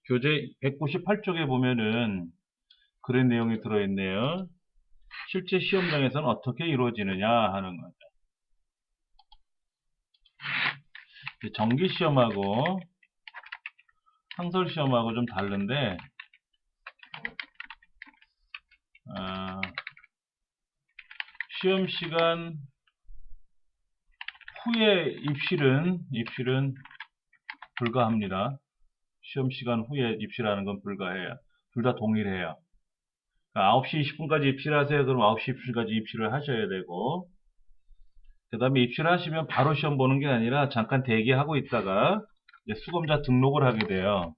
교재 198쪽에 보면은 그런 내용이 들어있네요. 실제 시험장에서는 어떻게 이루어지느냐 하는 거죠. 정기 시험하고 상설 시험하고 좀 다른데, 시험 시간 후에 입실은 불가합니다. 시험 시간 후에 입실하는 건 불가해요. 둘 다 동일해요. 그러니까 9시 20분까지 입실하세요. 그럼 9시 20분까지 입실을 하셔야 되고, 그 다음에 입실하시면 바로 시험 보는 게 아니라 잠깐 대기하고 있다가 이제 수검자 등록을 하게 돼요.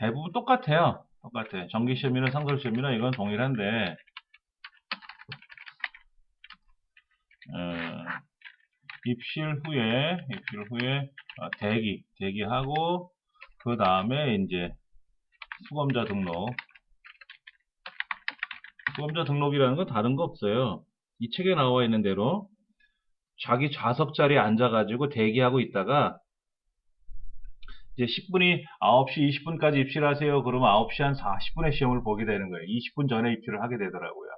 대부분 똑같아요. 똑같아요. 정기시험이나 상설시험이나 이건 동일한데, 입실 후에 대기하고, 그 다음에 이제 수검자 등록이라는 건 다른 거 없어요. 이 책에 나와 있는 대로 자기 좌석 자리에 앉아가지고 대기하고 있다가 이제 10분이 9시 20분까지 입실하세요. 그러면 9시 한 40분에 시험을 보게 되는 거예요. 20분 전에 입실을 하게 되더라고요.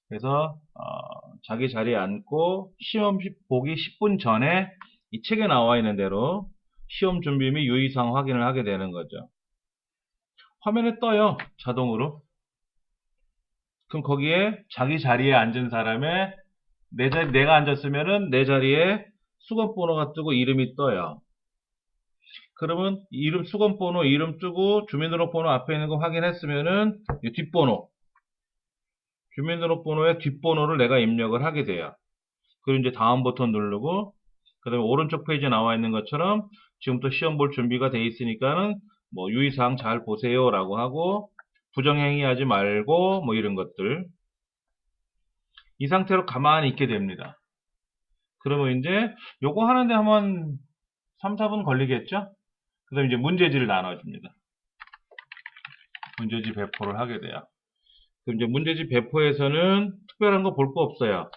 그래서 자기 자리에 앉고 시험 보기 10분 전에 이 책에 나와 있는 대로 시험 준비 및 유의사항 확인을 하게 되는 거죠. 화면에 떠요. 자동으로. 그럼 거기에 자기 자리에 앉은 사람의 내가 앉았으면은 내 자리에 수건번호가 뜨고 이름이 떠요. 그러면 수건번호 이름 뜨고 주민등록번호 앞에 있는 거 확인했으면은 뒷번호, 주민등록번호의 뒷번호를 내가 입력을 하게 돼요. 그리고 이제 다음 버튼 누르고, 그 다음에 오른쪽 페이지에 나와 있는 것처럼 지금부터 시험 볼 준비가 돼 있으니까는 뭐 유의사항 잘 보세요 라고 하고, 부정행위하지 말고 뭐 이런 것들, 이 상태로 가만히 있게 됩니다. 그러면 이제 요거 하는데 한번 3, 4분 걸리겠죠? 그 다음에 이제 문제지를 나눠줍니다. 문제지 배포를 하게 돼요. 그럼 이제 문제지 배포에서는 특별한 거 볼 거 없어요.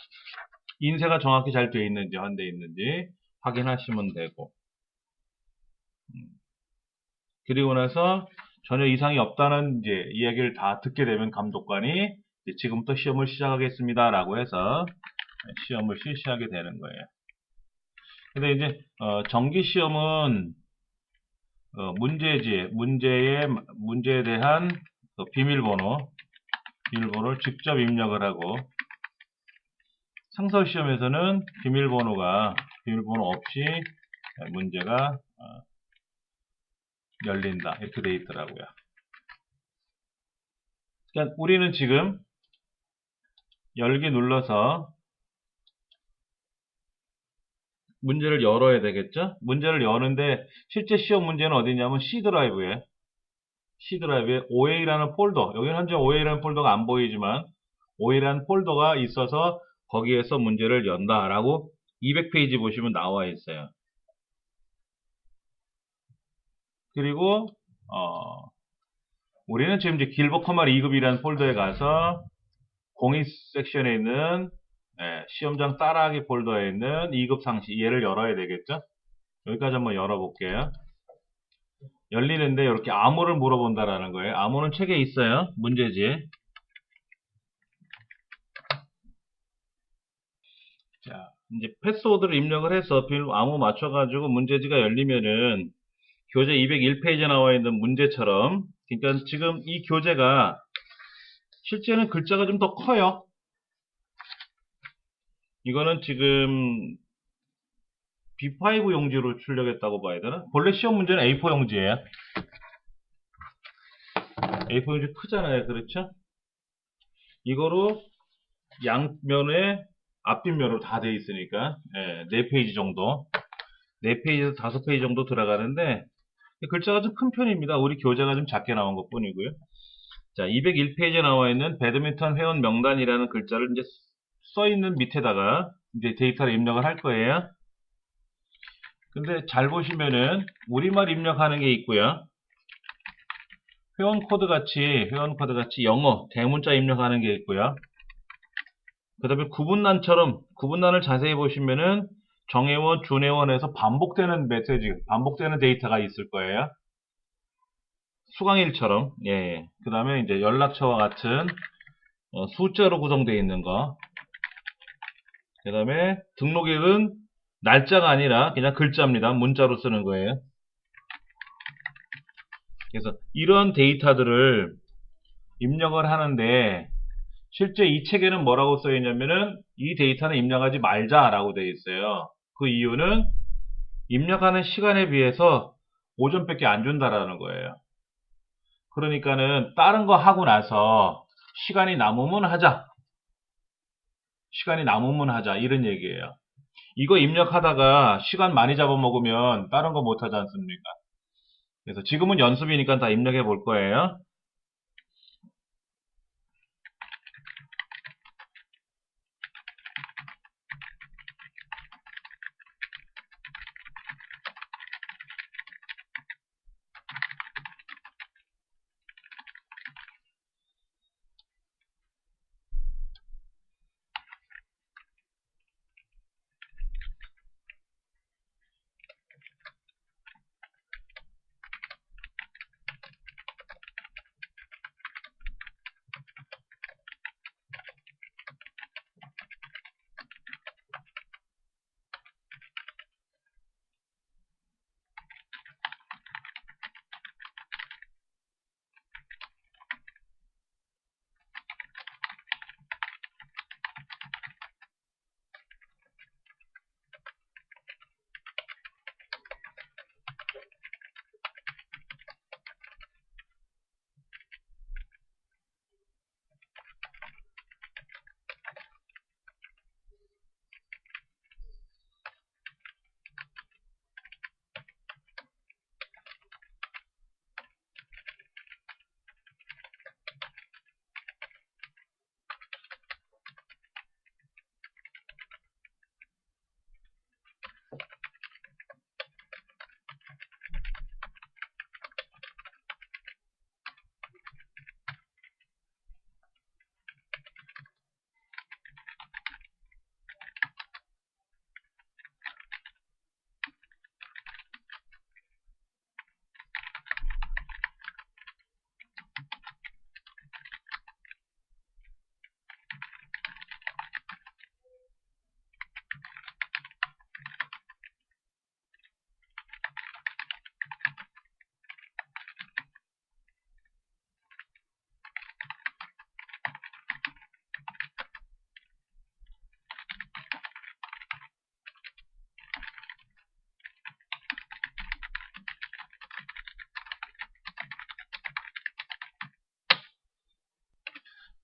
인쇄가 정확히 잘 되어 있는지 안 되어 있는지 확인하시면 되고, 그리고 나서 전혀 이상이 없다는 이제 이야기를 다 듣게 되면 감독관이 이제 지금부터 시험을 시작하겠습니다 라고 해서 시험을 실시하게 되는 거예요. 근데 이제 정기 시험은 문제에 대한 비밀번호를 직접 입력을 하고, 상설 시험에서는 비밀번호 없이 문제가 열린다 이렇게 되어 있더라고요. 그러니까 우리는 지금 열기 눌러서 문제를 열어야 되겠죠? 문제를 여는데 실제 시험 문제는 어디냐면 C 드라이브에 OA라는 폴더, 여기는 현재 OA라는 폴더가 안 보이지만 OA라는 폴더가 있어서 거기에서 문제를 연다라고 200페이지 보시면 나와 있어요. 그리고 우리는 지금 이제 길버 커말 2급이라는 폴더에 가서 공익 섹션에 있는 시험장 따라하기 폴더에 있는 2급 상시 얘를 열어야 되겠죠? 여기까지 한번 열어볼게요. 열리는데 이렇게 암호를 물어본다라는 거예요. 암호는 책에 있어요. 문제지에. 자, 이제 패스워드를 입력을 해서 암호 맞춰가지고 문제지가 열리면은 교재 201페이지에 나와 있는 문제처럼, 그러니까 지금 이 교재가 실제는 글자가 좀 더 커요. 이거는 지금 B5 용지로 출력했다고 봐야 되나? 본래 시험 문제는 A4 용지예요. A4 용지 크잖아요. 그렇죠? 이거로 양면에 앞뒷면으로 다 돼 있으니까 4페이지 정도, 4페이지에서 5페이지 정도 들어가는데 글자가 좀 큰 편입니다. 우리 교재가 좀 작게 나온 것 뿐이고요. 자, 201페이지에 나와 있는 배드민턴 회원 명단이라는 글자를 이제 써 있는 밑에다가 이제 데이터를 입력을 할 거예요. 근데 잘 보시면은 우리말 입력하는 게 있고요. 회원 코드 같이 영어 대문자 입력하는 게 있고요. 그 다음에 구분란을 자세히 보시면은 정회원, 준회원에서 반복되는 데이터가 있을 거예요. 수강일처럼, 예. 그 다음에 이제 연락처와 같은 숫자로 구성되어 있는 거. 그 다음에 등록일은 날짜가 아니라 그냥 글자입니다. 문자로 쓰는 거예요. 그래서 이런 데이터들을 입력을 하는데 실제 이 책에는 뭐라고 써 있냐면은 이 데이터는 입력하지 말자라고 되어 있어요. 그 이유는 입력하는 시간에 비해서 5점밖에 안 준다라는 거예요. 그러니까는 다른 거 하고 나서 시간이 남으면 하자. 시간이 남으면 하자. 이런 얘기예요. 이거 입력하다가 시간 많이 잡아먹으면 다른 거 못하지 않습니까? 그래서 지금은 연습이니까 다 입력해 볼 거예요.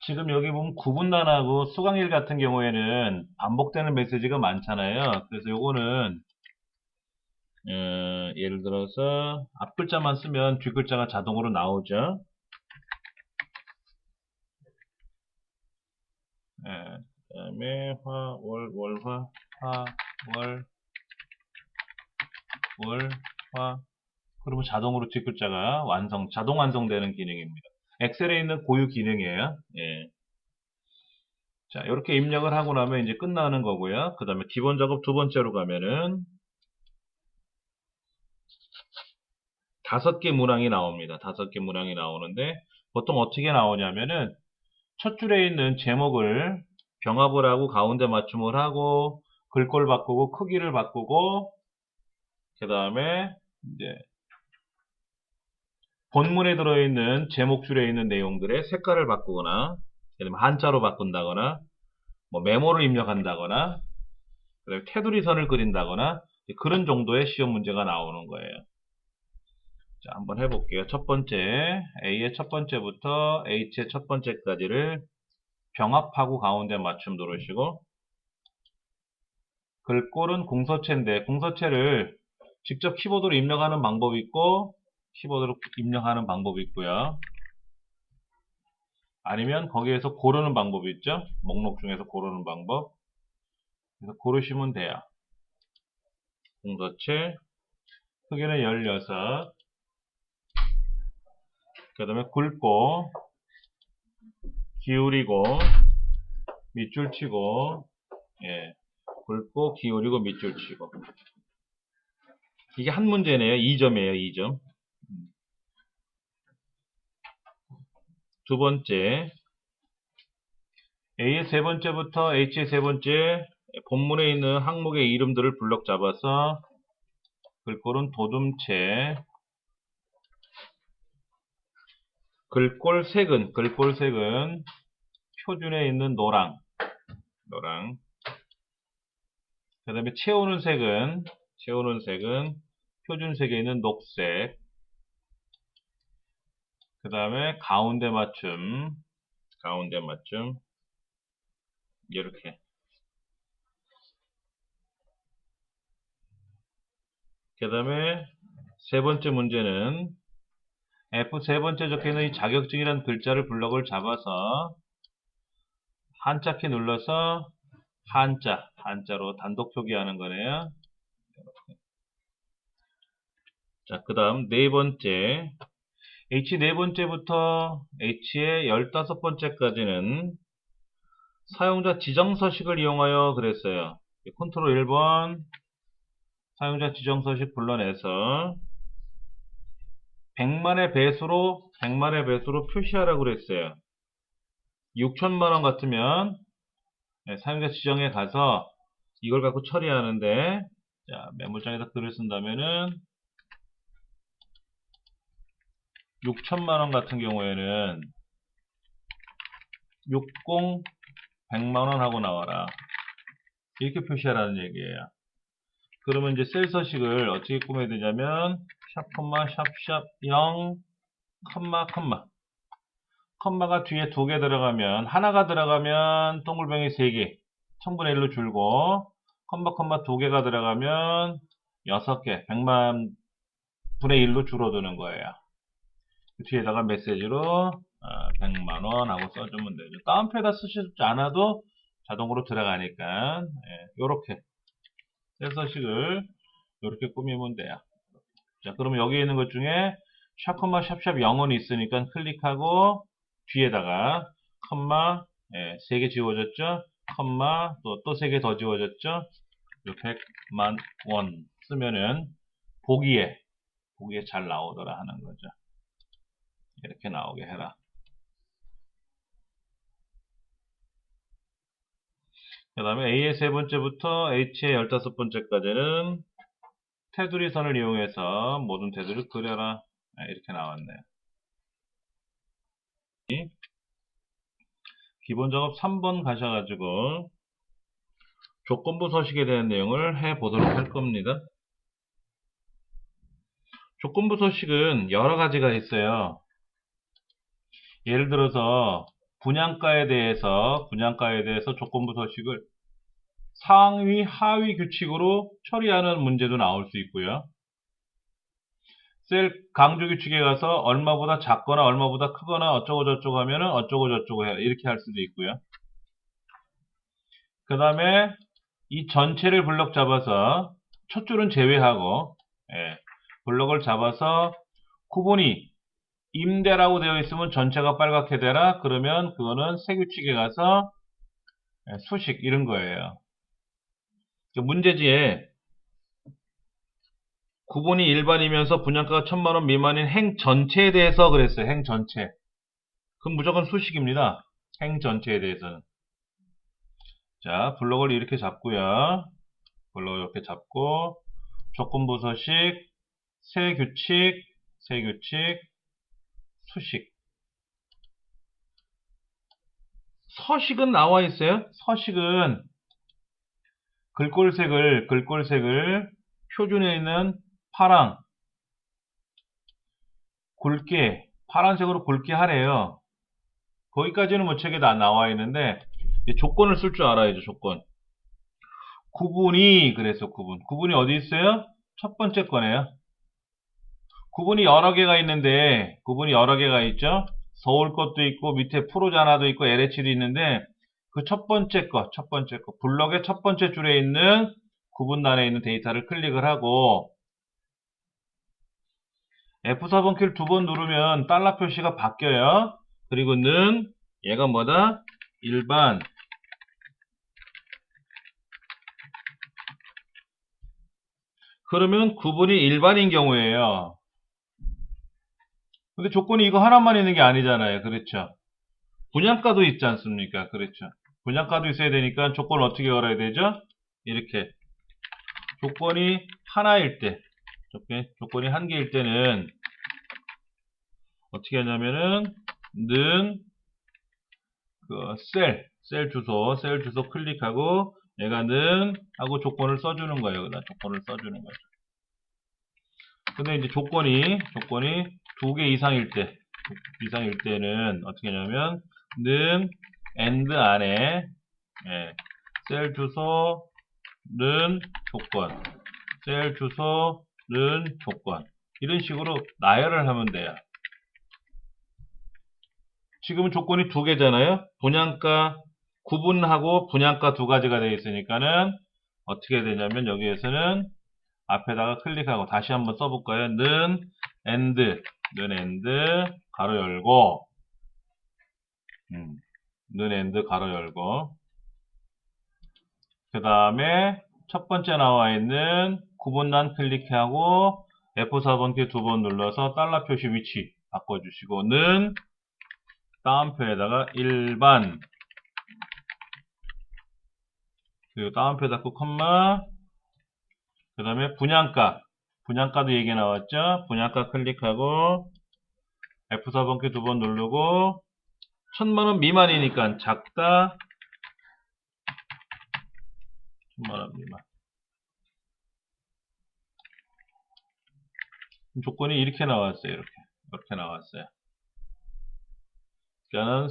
지금 여기 보면 구분단하고 수강일 같은 경우에는 반복되는 메시지가 많잖아요. 그래서 요거는 예를 들어서 앞 글자만 쓰면 뒷 글자가 자동으로 나오죠. 예, 그다음에 화, 월, 월화, 화, 월, 월, 화. 그러면 자동으로 뒷 글자가 자동 완성되는 기능입니다. 엑셀에 있는 고유 기능이에요. 예. 자, 이렇게 입력을 하고 나면 이제 끝나는 거고요. 그 다음에 기본 작업 두 번째로 가면은 5개 문항이 나옵니다. 5개 문항이 나오는데 보통 어떻게 나오냐면은 첫 줄에 있는 제목을 병합을 하고 가운데 맞춤을 하고 글꼴 바꾸고 크기를 바꾸고 그 다음에 이제 본문에 들어있는 제목 줄에 있는 내용들의 색깔을 바꾸거나 예를 들면 한자로 바꾼다거나 뭐 메모를 입력한다거나 그다음에 테두리 선을 그린다거나 그런 정도의 시험 문제가 나오는 거예요. 자, 한번 해볼게요. 첫 번째 A의 첫 번째부터 H의 첫 번째까지를 병합하고 가운데 맞춤 누르시고 글꼴은 공서체인데 공서체를 직접 키보드로 입력하는 방법이 있고 키보드로 입력하는 방법이 있고요. 아니면 거기에서 고르는 방법이 있죠. 목록 중에서 고르는 방법. 그래서 고르시면 돼요. 공서체 크기는 16. 그 다음에 굵고 기울이고 밑줄 치고 예, 굵고 기울이고 밑줄 치고 이게 한 문제네요. 2점이에요. 2점. 두 번째, A의 세 번째부터 H의 세 번째 본문에 있는 항목의 이름들을 블럭 잡아서 글꼴은 도둠체, 글꼴색은 표준에 있는 노랑, 그 다음에 채우는 색은 표준색에 있는 녹색, 그 다음에 가운데 맞춤, 이렇게. 그 다음에 세 번째 문제는 F 세 번째 적혀있는 이 자격증이라는 글자를 블럭을 잡아서 한자키 눌러서 한자로 단독 표기하는 거네요. 자, 그 다음 네 번째, H 네 번째부터 H의 15번째까지는 사용자 지정서식을 이용하여 그랬어요. 컨트롤 1번 사용자 지정서식 불러내서 100만의 배수로 표시하라고 그랬어요. 6천만원 같으면 사용자 지정에 가서 이걸 갖고 처리하는데, 자, 메모장에다 글을 쓴다면은 6천만원 같은 경우에는 60 100만원 하고 나와라, 이렇게 표시하라는 얘기예요. 그러면 이제 셀 서식을 어떻게 꾸며야 되냐면 샵, 샵, 0, 컴마가 뒤에 2개 들어가면, 하나가 들어가면 동글뱅이 3개 1000분의 1로 줄고, 컴마 2개가 들어가면 6개 100만 분의 1로 줄어드는 거예요. 뒤에다가 메시지로 100만원 하고 써주면 되죠. 다운표에다 쓰시지 않아도 자동으로 들어가니까 요렇게 셀 서식을 이렇게 꾸미면 돼요. 자, 그러면 여기 있는 것 중에 샵, 샵, 0은 있으니까 클릭하고 뒤에다가 컴마 3개 지워졌죠? 컴마 또 3개 더 지워졌죠? 100만 원 쓰면은 보기에 잘 나오더라 하는 거죠. 이렇게 나오게 해라. 그 다음에 A의 세 번째부터 H의 15번째까지는 테두리 선을 이용해서 모든 테두리를 그려라. 이렇게 나왔네요. 기본 작업 3번 가셔가지고 조건부 서식에 대한 내용을 해보도록 할 겁니다. 조건부 서식은 여러 가지가 있어요. 예를 들어서 분양가에 대해서 조건부 서식을 상위, 하위 규칙으로 처리하는 문제도 나올 수 있고요. 셀 강조 규칙에 가서 얼마보다 작거나 얼마보다 크거나 어쩌고 저쩌고 하면은 어쩌고 저쩌고 해요. 이렇게 할 수도 있고요. 그 다음에 이 전체를 블럭 잡아서 첫 줄은 제외하고 블럭을 잡아서 구분이 임대라고 되어 있으면 전체가 빨갛게 되라. 그러면 그거는 세 규칙에 가서 수식 이런 거예요. 문제지에 구분이 일반이면서 분양가가 1000만원 미만인 행 전체에 대해서 그랬어요. 행 전체. 그럼 무조건 수식입니다. 행 전체에 대해서는. 자, 블럭을 이렇게 잡고요. 블럭을 이렇게 잡고 조건부 서식, 세 규칙, 수식. 서식은 나와 있어요. 서식은 글꼴색을 표준에 있는 파란색으로 굵게 하래요. 거기까지는 뭐 책에 다 나와 있는데 조건을 쓸 줄 알아야죠. 조건. 구분이 그래서 구분이 어디 있어요? 첫 번째 거네요. 구분이 여러 개가 있는데 있죠. 서울 것도 있고 밑에 프로자나도 있고 LH도 있는데 그 첫 번째 거 블럭의 첫 번째 줄에 있는 구분란에 있는 데이터를 클릭을 하고 F4번 키를 2번 누르면 달러 표시가 바뀌어요. 그리고 는 얘가 뭐다? 일반. 그러면 구분이 일반인 경우에요. 근데 조건이 이거 하나만 있는 게 아니잖아요. 그렇죠? 분양가도 있지 않습니까? 그렇죠. 분양가도 있어야 되니까 조건 어떻게 걸어야 되죠? 이렇게. 조건이 하나일 때, 조건이 한 개일 때는 어떻게 하냐면은, 는, 셀 주소 클릭하고, 얘가 는, 하고 조건을 써주는 거예요. 그다음 조건을 써주는 거죠. 근데 이제 조건이 두 개 이상일 때는 어떻게 하냐면, 는, and 안에, 예, 셀 주소는 조건, 셀 주소는 조건. 이런 식으로 나열을 하면 돼요. 지금은 조건이 두 개잖아요. 분양가 구분하고 분양가 두 가지가 되어 있으니까는 어떻게 되냐면 여기에서는 앞에다가 클릭하고 다시 한번 써볼까요? 는 and 가로 열고 는 and 가로 열고 그 다음에 첫 번째 나와 있는 구분란 클릭하고 F4번키 두 번 눌러서 달러 표시 위치 바꿔주시고 는 다운표에다가 일반 그리고 다운표 닫고 컴마 그 다음에 분양가도 얘기 나왔죠. 분양가 클릭하고 F4번키 두 번 누르고 1000만원 미만이니까 작다 1000만원 미만 조건이 이렇게 나왔어요. 이렇게 나왔어요. 저는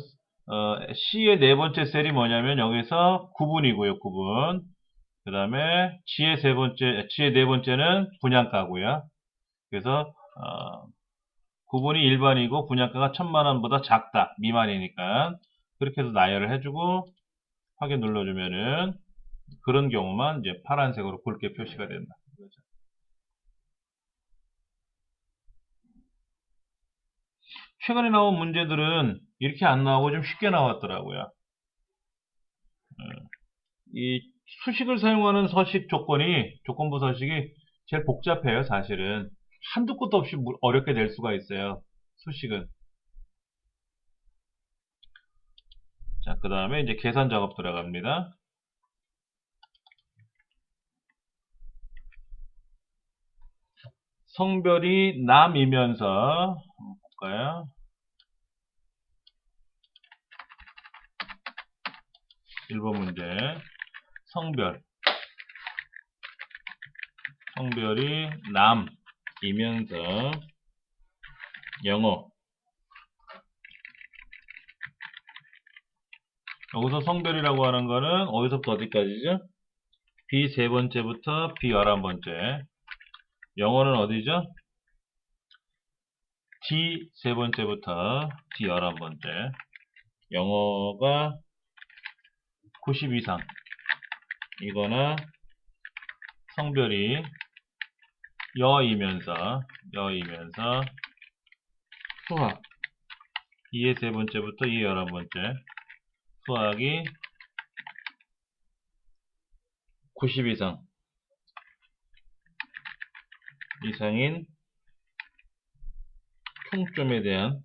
C의 네 번째 셀이 뭐냐면 여기서 구분이고요. 구분. 그 다음에 G의 네 번째는 분양가고요. 그래서 구분이 일반이고 분양가가 1000만원보다 작다. 미만이니까 그렇게 해서 나열을 해주고 확인 눌러주면은 그런 경우만 이제 파란색으로 굵게 표시가 된다. 최근에 나온 문제들은 이렇게 안 나오고 좀 쉽게 나왔더라고요. 이 수식을 사용하는 조건부 서식이 제일 복잡해요, 사실은. 한두 끝도 없이 어렵게 낼 수가 있어요, 수식은. 자, 그 다음에 이제 계산 작업 들어갑니다. 성별이 남이면서, 한번 볼까요? 1번 문제. 성별이 남이면서 영어. 여기서 성별이라고 하는 거는 어디서부터 어디까지죠? B 세 번째부터 B 11번째. 영어는 어디죠? D 세 번째부터 D 11번째. 영어가 90 이상. 이거나 성별이 여이면서 수학 2의 세 번째부터 2의 11번째 수학이 90 이상인 총점에 대한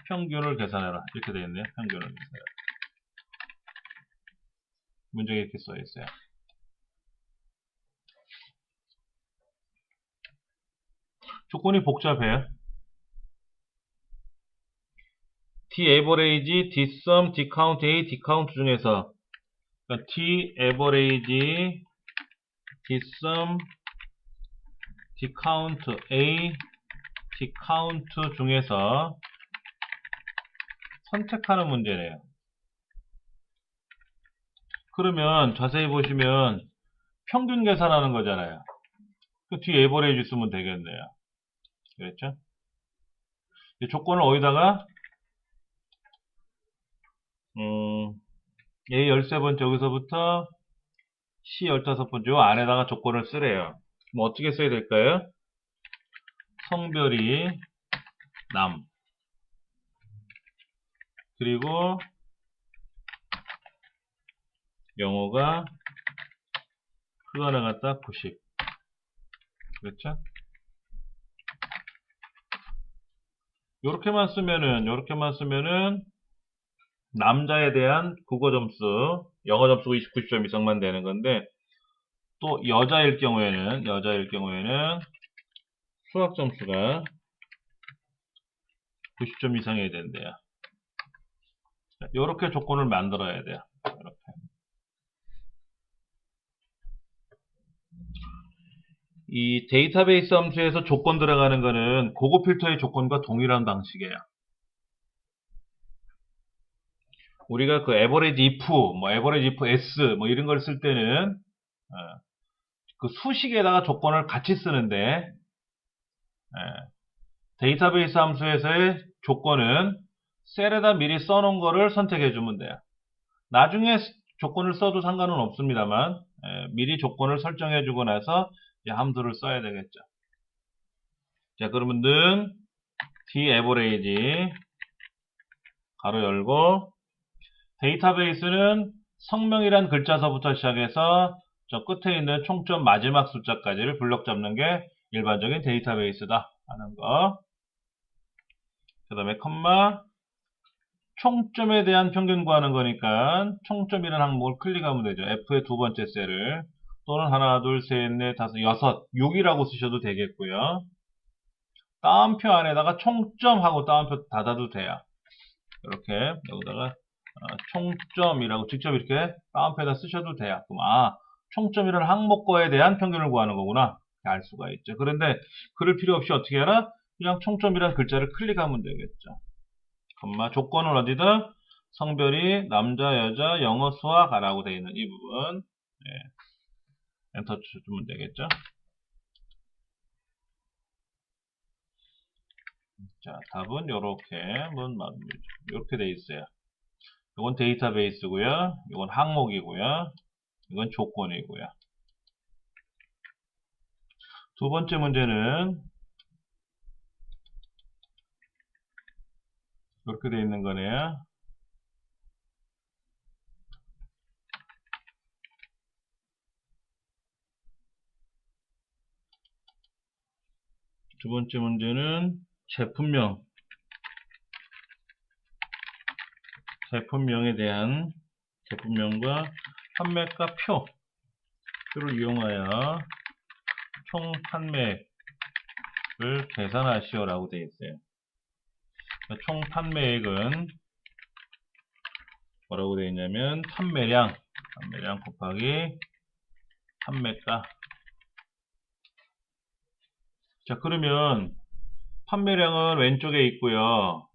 평균을 계산해라. 이렇게 되어 있네요. 평균을 계산해라. 문제가 이렇게 써 있어요. 조건이 복잡해요. D-average, D-sum, D-count A, D-count 중에서 그러니까 D-average, D-sum, D-count A, D-count 중에서 선택하는 문제네요. 그러면 자세히 보시면 평균 계산하는 거잖아요. 그 뒤에 에버레이지 쓰면 되겠네요. 그렇죠? 이 조건을 어디다가 A 13번째 여기서부터 C 15번째 요 안에다가 조건을 쓰래요. 뭐 어떻게 써야 될까요? 성별이 남 그리고 영어가 그거는 갖다 90 그렇죠? 요렇게만 쓰면은 남자에 대한 국어 점수, 영어 점수가 29점 이상만 되는 건데, 또 여자일 경우에는 수학 점수가 90점 이상해야 된대요. 요렇게 조건을 만들어야 돼요. 요렇게. 이 데이터베이스 함수에서 조건 들어가는 거는 고급 필터의 조건과 동일한 방식이에요. 우리가 그 average if, average if s, 이런 걸 쓸 때는, 그 수식에다가 조건을 같이 쓰는데, 데이터베이스 함수에서의 조건은 셀에다 미리 써놓은 거를 선택해주면 돼요. 나중에 조건을 써도 상관은 없습니다만, 미리 조건을 설정해주고 나서 이 함수를 써야 되겠죠. 자, 그러면 는 daverage 가로 열고, 데이터베이스는 성명이란 글자서부터 시작해서 저 끝에 있는 총점 마지막 숫자까지를 블럭 잡는 게 일반적인 데이터베이스다 하는 거. 그 다음에 컴마, 총점에 대한 평균 구하는 거니까 총점이라는 항목을 클릭하면 되죠. F의 두 번째 셀을, 또는 하나, 둘, 셋, 넷, 다섯, 여섯, 6이라고 쓰셔도 되겠고요. 따옴표 안에다가 총점하고 따옴표 닫아도 돼요. 이렇게 여기다가 총점이라고 직접 이렇게 따옴표에다 쓰셔도 돼요. 그럼 총점이라는 항목거에 대한 평균을 구하는 거구나 알 수가 있죠. 그런데 그럴 필요 없이 어떻게 하나? 그냥 총점이라는 글자를 클릭하면 되겠죠. 컴마 조건은 어디다? 성별이 남자, 여자, 영어, 수학이라고 되어 있는 이 부분. 엔터 주면 되겠죠. 자, 답은 요렇게 돼 있어요. 이건 데이터베이스고요. 이건 항목이고요. 이건 조건이고요. 두 번째 문제는 이렇게 되어 있는 거네요. 두 번째 문제는 제품명에 대한 제품명과 판매가 표를 이용하여 총 판매액을 계산하시오라고 되어 있어요. 총 판매액은 뭐라고 되어 있냐면 판매량 곱하기 판매가. 자, 그러면 판매량은 왼쪽에 있고요.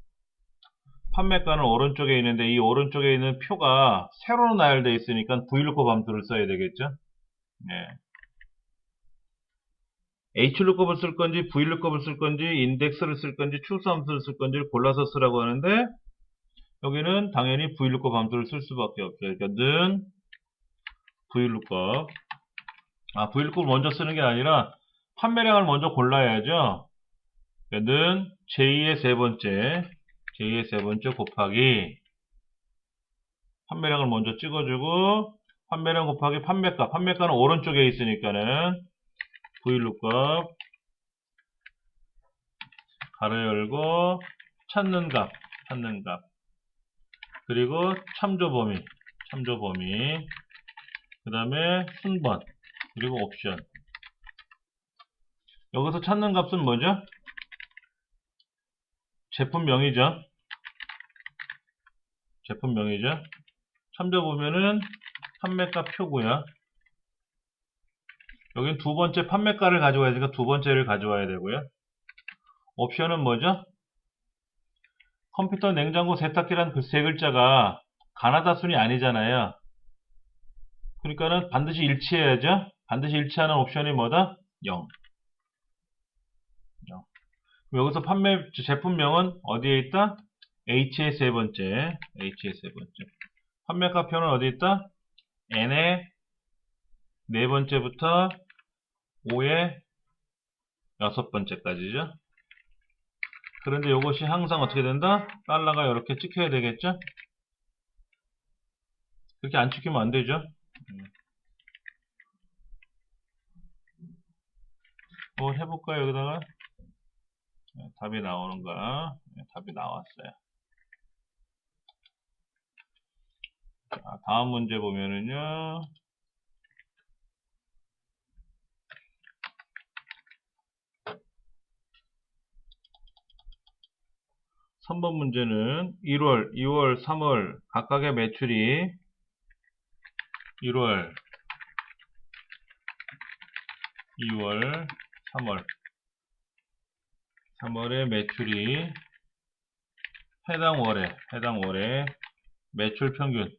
판매가는 오른쪽에 있는데 이 오른쪽에 있는 표가 세로로 나열되어 있으니까 VLOOKUP 함수를 써야 되겠죠. 네. HLOOKUP을 쓸 건지 VLOOKUP을 쓸 건지 인덱스를 쓸 건지 추수 함수를 쓸 건지를 골라서 쓰라고 하는데 여기는 당연히 VLOOKUP 함수를 쓸 수밖에 없죠. 그러니까 는 VLOOKUP. VLOOKUP을 먼저 쓰는 게 아니라 판매량을 먼저 골라야죠. 그러니까 는 j2의 세 번째 곱하기 판매량을 먼저 찍어주고 판매량 곱하기 판매가는 오른쪽에 있으니까는 VLOOKUP 가로 열고 찾는 값 그리고 참조 범위 그 다음에 순번 그리고 옵션. 여기서 찾는 값은 뭐죠? 제품명이죠. 참조 보면은 판매가 표고요. 여긴 두 번째 판매가를 가져와야 되니까 두 번째를 가져와야 되고요. 옵션은 뭐죠? 컴퓨터, 냉장고, 세탁기란 그 세 글자가 가나다 순이 아니잖아요. 그러니까는 반드시 일치해야죠. 반드시 일치하는 옵션이 뭐다? 0. 여기서 제품명은 어디에 있다? H의 세 번째. 판매가표는 어디에 있다? N의 네 번째부터 O의 여섯 번째까지죠. 그런데 이것이 항상 어떻게 된다? 달러가 이렇게 찍혀야 되겠죠? 그렇게 안 찍히면 안 되죠. 해볼까요? 여기다가 답이 나오는가? 답이 나왔어요. 자, 다음 문제 보면은요. 3번 문제는 1월, 2월, 3월 각각의 매출이 1월, 2월, 3월의 매출이 해당 월에 매출 평균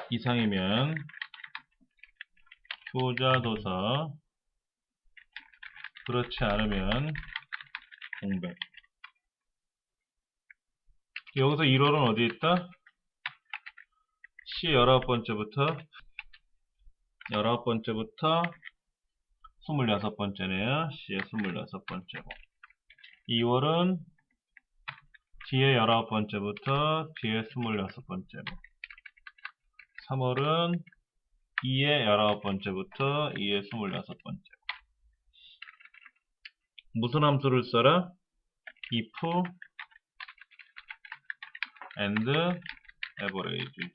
이상이면 효자도서, 그렇지 않으면 공백. 여기서 1월은 어디 있다? C의 19번째부터 26번째네요. C의 26번째고. 2월은 D의 19번째부터 D의 26번째고. 3월은 E의 19번째부터 E의 26번째. 무슨 함수를 써라? if and average.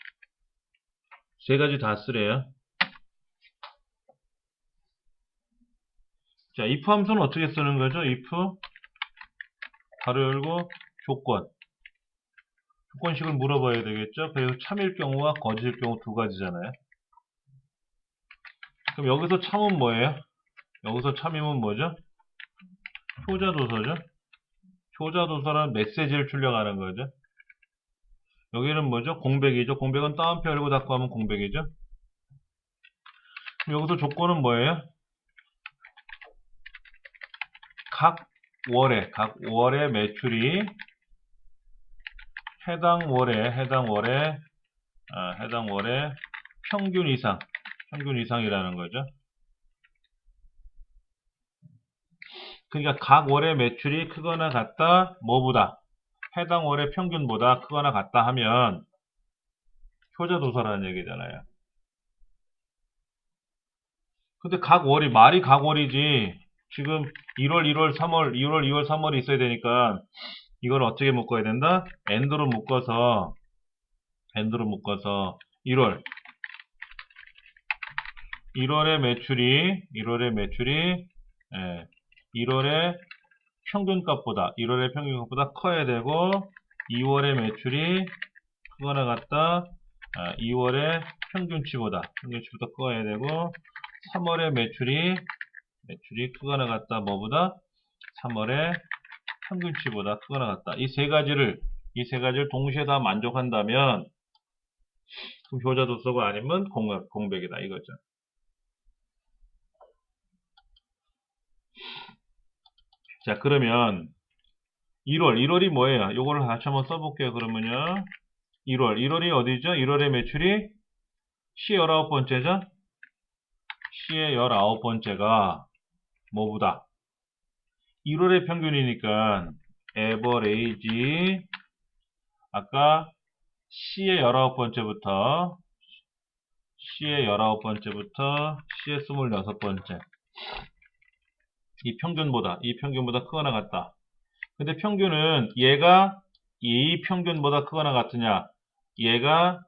세 가지 다 쓰래요. 자, if 함수는 어떻게 쓰는 거죠? if 가로 열고 조건식을 물어봐야 되겠죠? 그리고 참일 경우와 거짓일 경우 두 가지잖아요. 그럼 여기서 참은 뭐예요? 여기서 참이면 뭐죠? 효자도서죠? 효자도서란 메시지를 출력하는 거죠. 여기는 뭐죠? 공백이죠. 공백은 따옴표 열고 닫고 하면 공백이죠. 그럼 여기서 조건은 뭐예요? 각 월의 매출이 해당 월의 평균 이상이라는 거죠. 그러니까 각 월의 매출이 크거나 같다, 뭐보다? 해당 월의 평균보다 크거나 같다 하면 효자도서라는 얘기잖아요. 근데 말이 각 월이지. 지금 1월, 1월, 3월, 2월, 2월, 3월이 있어야 되니까 이걸 어떻게 묶어야 된다? AND로 묶어서 1월의 매출이 1월의 평균값보다 커야 되고 2월의 매출이 크거나 같다. 2월의 평균치보다 커야 되고 3월의 매출이 크거나 같다. 뭐보다? 3월의 평균치보다 크거나 같다. 이 세 가지를 동시에 다 만족한다면 그럼 효자도서가 아니면 공백이다 이거죠. 자, 그러면 1월이 뭐예요? 요거를 다시 한번 써볼게요. 그러면요. 1월이 어디죠? 1월의 매출이 C의 19번째죠? C의 19번째가 뭐보다? 1월의 평균이니까 average 아까 C의 19번째부터 C의 26번째 이 평균보다 크거나 같다. 근데 평균은 얘가 이 평균보다 크거나 같으냐, 얘가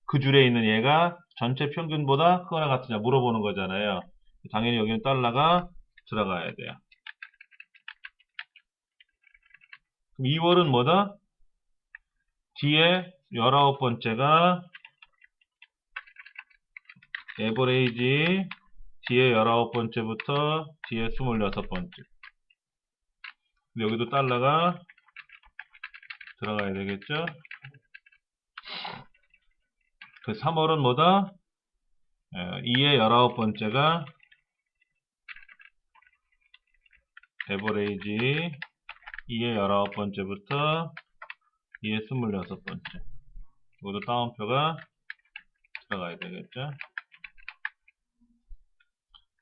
그 줄에 있는 얘가 전체 평균보다 크거나 같으냐 물어보는 거잖아요. 당연히 여기는 달러가 들어가야 돼요. 그럼 2월은 뭐다? D의 19번째가 에버레이지 D의 19번째부터 D의 26번째. 근데 여기도 달러가 들어가야 되겠죠? 그 3월은 뭐다? E의 19번째가 에버레이지 E의 19번째부터 E의 26번째. 이것도 따옴표가 들어가야 되겠죠?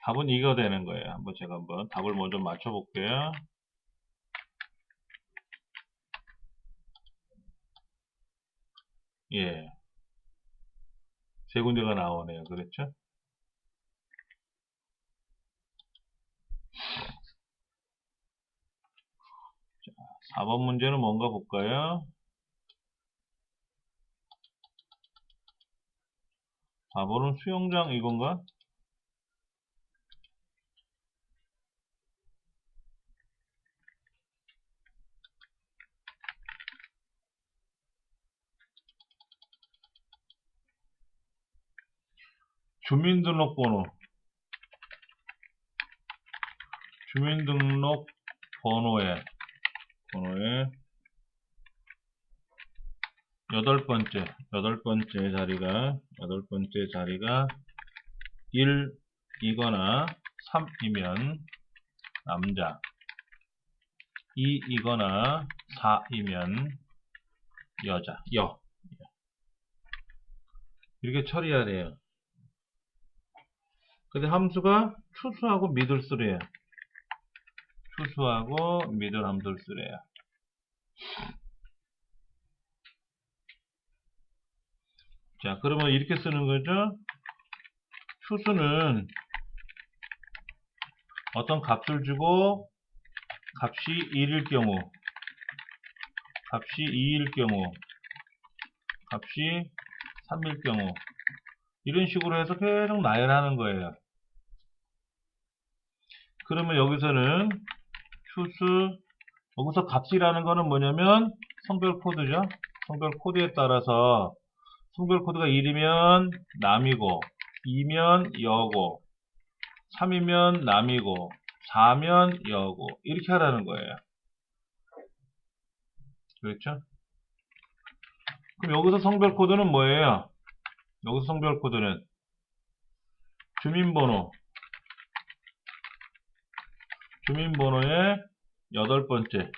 답은 이거 되는 거예요. 제가 한번 답을 먼저 맞춰볼게요. 예. 세 군데가 나오네요. 그렇죠? 4번 문제는 뭔가 볼까요? 4번은 수영장 이건가? 주민등록번호에 여덟 번째 자리가 1이거나 3이면 남자, 2이거나 4이면 여자, 이렇게 처리해야 돼요. 근데 함수가 추수하고 미들수래요. 추수하고 미들 함수를 쓰래요. 자, 그러면 이렇게 쓰는 거죠. 추수는 어떤 값을 주고 값이 1일 경우, 값이 2일 경우, 값이 3일 경우, 이런 식으로 해서 계속 나열하는 거예요. 그러면 여기서는 추수, 여기서 값이라는 거는 뭐냐면 성별 코드죠. 성별 코드에 따라서 성별 코드가 1이면 남이고, 2면 여고, 3이면 남이고, 4면 여고, 이렇게 하라는 거예요. 그렇죠? 그럼 여기서 성별 코드는 뭐예요? 여기서 성별 코드는 주민번호의 여덟 번째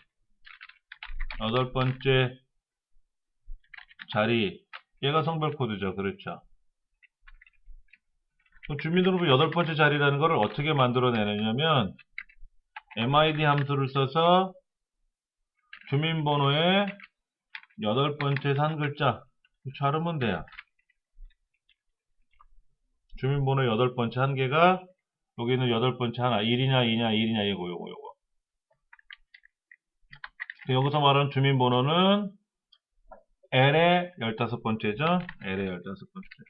자리, 얘가 성별 코드죠. 그렇죠? 주민등록부 여덟 번째 자리라는 것을 어떻게 만들어내느냐면 MID 함수를 써서 주민번호의 여덟 번째 한 글자 자르면 돼요. 주민번호 여덟 번째 한 개가 여기 있는 여덟 번째 하나, 1이냐 2냐 1이냐 요거. 여기서 말하는 주민번호는 L의 15번째죠. L의 15번째.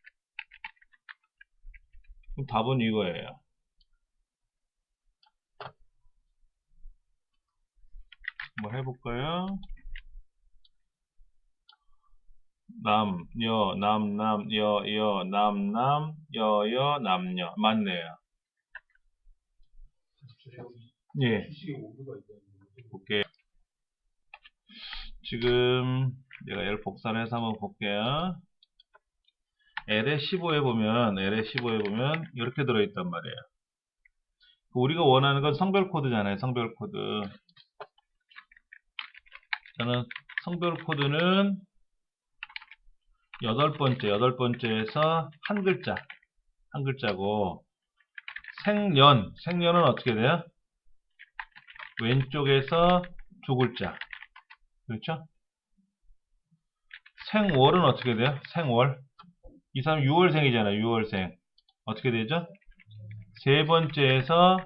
그럼 답은 이거예요. 한번 해볼까요? 남, 여, 남, 여, 남, 여, 남녀. 맞네요. 예. 볼게요. 지금 내가 L 복사해서 한번 볼게요. L의 15에 보면 이렇게 들어있단 말이에요. 우리가 원하는 건 성별 코드잖아요. 성별 코드. 저는 성별 코드는 여덟 번째에서 한 글자고 생년은 어떻게 돼요? 왼쪽에서 두 글자. 그렇죠? 생월은 어떻게 돼요? 생월. 이 사람 6월생이잖아요. 6월생. 어떻게 되죠? 세 번째에서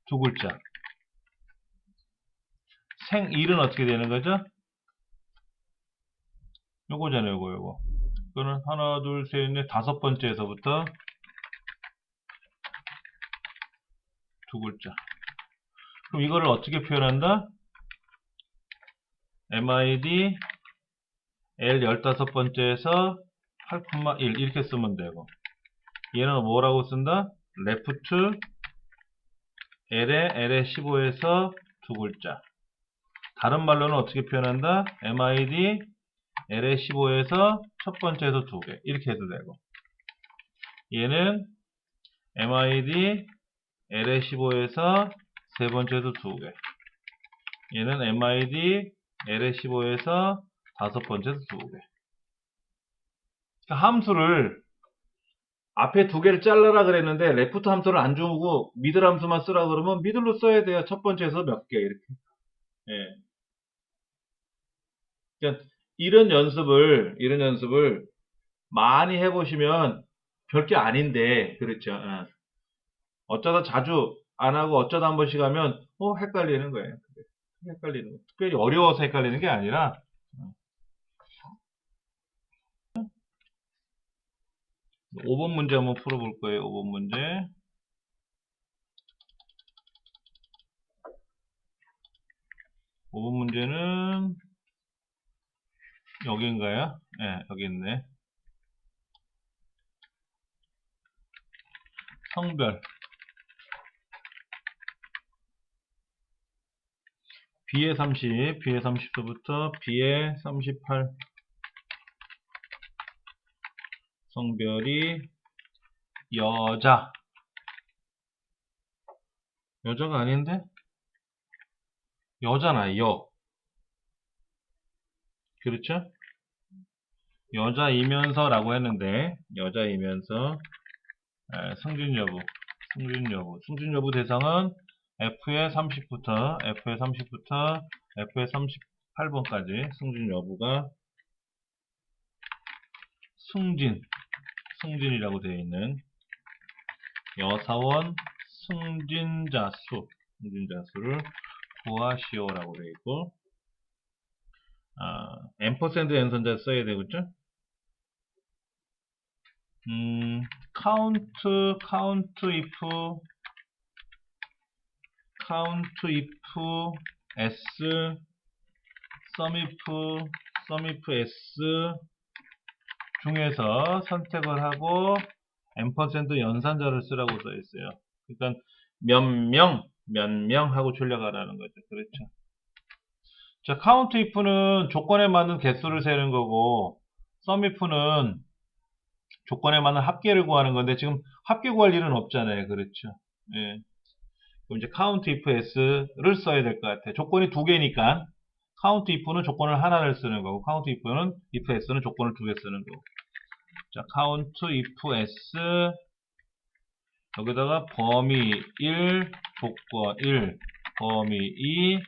두 글자. 생일은 어떻게 되는 거죠? 요거잖아요. 요거. 이거는 하나, 둘, 셋, 넷, 다섯 번째에서부터 두 글자. 그럼 이거를 어떻게 표현한다? MID L 15번째에서 8,1 이렇게 쓰면 되고, 얘는 뭐라고 쓴다? left L의 15에서 두 글자. 다른 말로는 어떻게 표현한다? MID L의 15에서 첫 번째에서 두 개. 이렇게 해도 되고, 얘는 MID L의 15에서 세 번째에서 두 개. 얘는 MID L의 15에서 다섯 번째에서 두 개. 함수를 앞에 두 개를 잘라라 그랬는데 레프트 함수를 안 주고 미들 함수만 쓰라 그러면 미들로 써야 돼요. 첫 번째에서 몇 개 이렇게. 예. 그러니까 이런 연습을 많이 해보시면 별게 아닌데, 그렇죠. 어쩌다 자주 안 하고 어쩌다 한 번씩 하면 헷갈리는 거예요. 헷갈리는 거. 특별히 어려워서 헷갈리는 게 아니라 5번 문제 한번 풀어볼 거예요. 5번 문제. 5번 문제는 여기인가요? 네, 여기 있네. 성별. B의 30, B의 30도부터 B의 38. 성별이 여자. 여자가 아닌데? 여잖아, 여. 그렇죠? 여자이면서라고 했는데, 여자이면서, 승진 여부, 승진 여부. 승진 여부 대상은 F의 30부터, F의 30부터, F의 38번까지 승진 여부가 승진이라고 되어 있는 여사원 승진자 수를 구하시오라고 되어 있고, 앰퍼샌드 연선자 써야 되겠죠? count if s sum if s 중에서 선택을 하고 앰퍼샌드 연산자를 쓰라고 써 있어요. 그러니까 몇 명 하고 출력하라는 거죠. 그렇죠. 자, count if는 조건에 맞는 개수를 세는 거고, sum if는 조건에 맞는 합계를 구하는 건데, 지금 합계 구할 일은 없잖아요. 그렇죠. 예. 그럼 이제 count if s를 써야 될 것 같아요. 조건이 두 개니까, count if는 조건을 하나를 쓰는 거고, count if s는 조건을 두 개 쓰는 거고. 자, count if s, 여기다가 범위 1, 조건 1, 범위 2,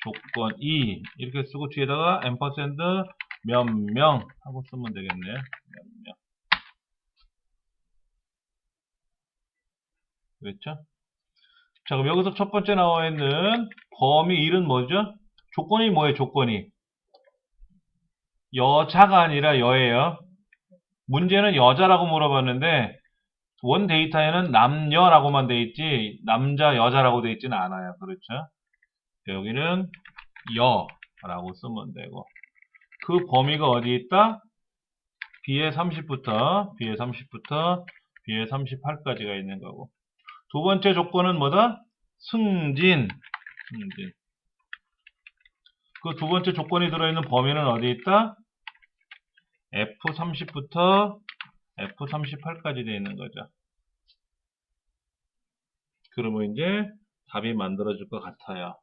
조건 2 이렇게 쓰고 뒤에다가 앰퍼샌드 몇 명 하고 쓰면 되겠네요. 몇 명. 그렇죠? 자, 그럼 여기서 첫 번째 나와 있는 범위 1은 뭐죠? 조건이 뭐예요? 조건이 여자가 아니라 여예요. 문제는 여자라고 물어봤는데 원 데이터에는 남녀라고만 돼 있지 남자 여자라고 돼 있지는 않아요. 그렇죠? 여기는 여라고 쓰면 되고, 그 범위가 어디 있다? B의 30부터 B의 38까지가 있는 거고, 두 번째 조건은 뭐다? 승진. 그 두 번째 조건이 들어있는 범위는 어디 있다? F30부터 F38까지 되어 있는 거죠. 그러면 이제 답이 만들어질 것 같아요.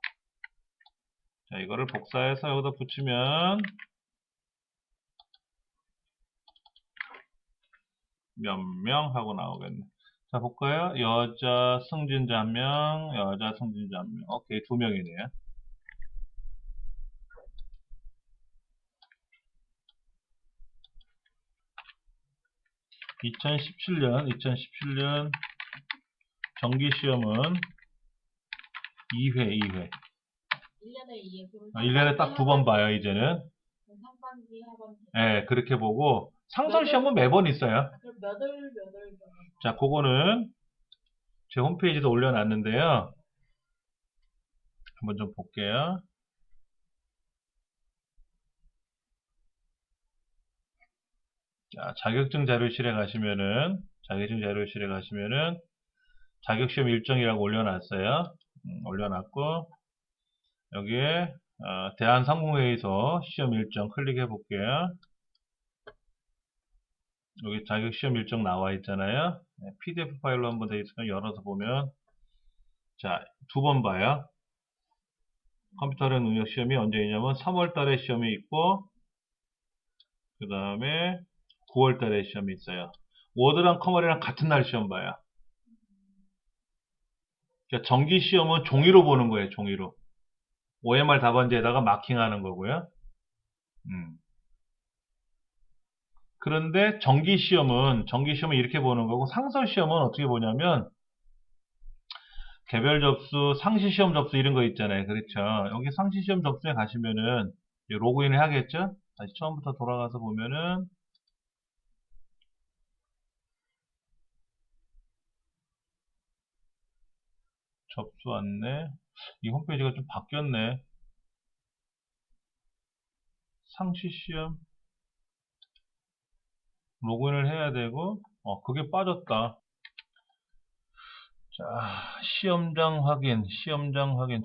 자, 이거를 복사해서 여기다 붙이면 몇 명 하고 나오겠네. 자, 볼까요? 여자 승진자 1명, 여자 승진자 1명. 오케이, 2명이네요. (2017년) 정기시험은 2회. 1년에 2회. 1년에 딱 2번 봐요, 이제는. 상반기, 하반기. 네, 그렇게 보고, 상설시험은 매번 있어요. 그럼 몇 월? 자, 그거는 제 홈페이지도 올려놨는데요. 한번 좀 볼게요. 자, 자격증 자료실에 가시면은, 자격시험 일정이라고 올려놨어요. 올려놨고, 여기에, 대한상공회의소 시험 일정 클릭해 볼게요. 여기 자격시험 일정 나와 있잖아요. PDF 파일로 한번 되어 있으면 열어서 보면, 자, 2번 봐요. 컴퓨터력 능력 시험이 언제 있냐면 3월 달에 시험이 있고, 그 다음에 9월 달에 시험이 있어요. 워드랑 커머리랑 같은 날 시험 봐요. 그러니까 정기 시험은 종이로 보는 거예요, 종이로. OMR 답안지에다가 마킹하는 거고요. 그런데 정기 시험은 이렇게 보는 거고, 상설 시험은 어떻게 보냐면 개별 접수, 상시 시험 접수 이런 거 있잖아요. 그렇죠. 여기 상시 시험 접수에 가시면은 로그인을 해야겠죠? 다시 처음부터 돌아가서 보면은 접수 안내. 이 홈페이지가 좀 바뀌었네. 상시 시험 로그인을 해야 되고, 그게 빠졌다. 자, 시험장 확인,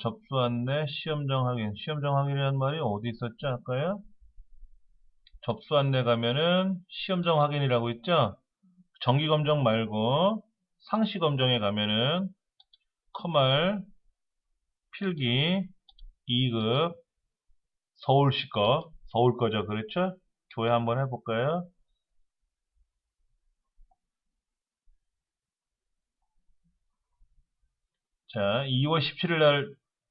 접수 안내, 시험장 확인이라는 말이 어디 있었죠? 아까요? 접수 안내 가면은 시험장 확인이라고 있죠? 정기 검정 말고 상시 검정에 가면은 커말, 필기, 2급, 서울시 서울 거죠. 그렇죠? 교회 한번 해볼까요? 자, 2월 17일 날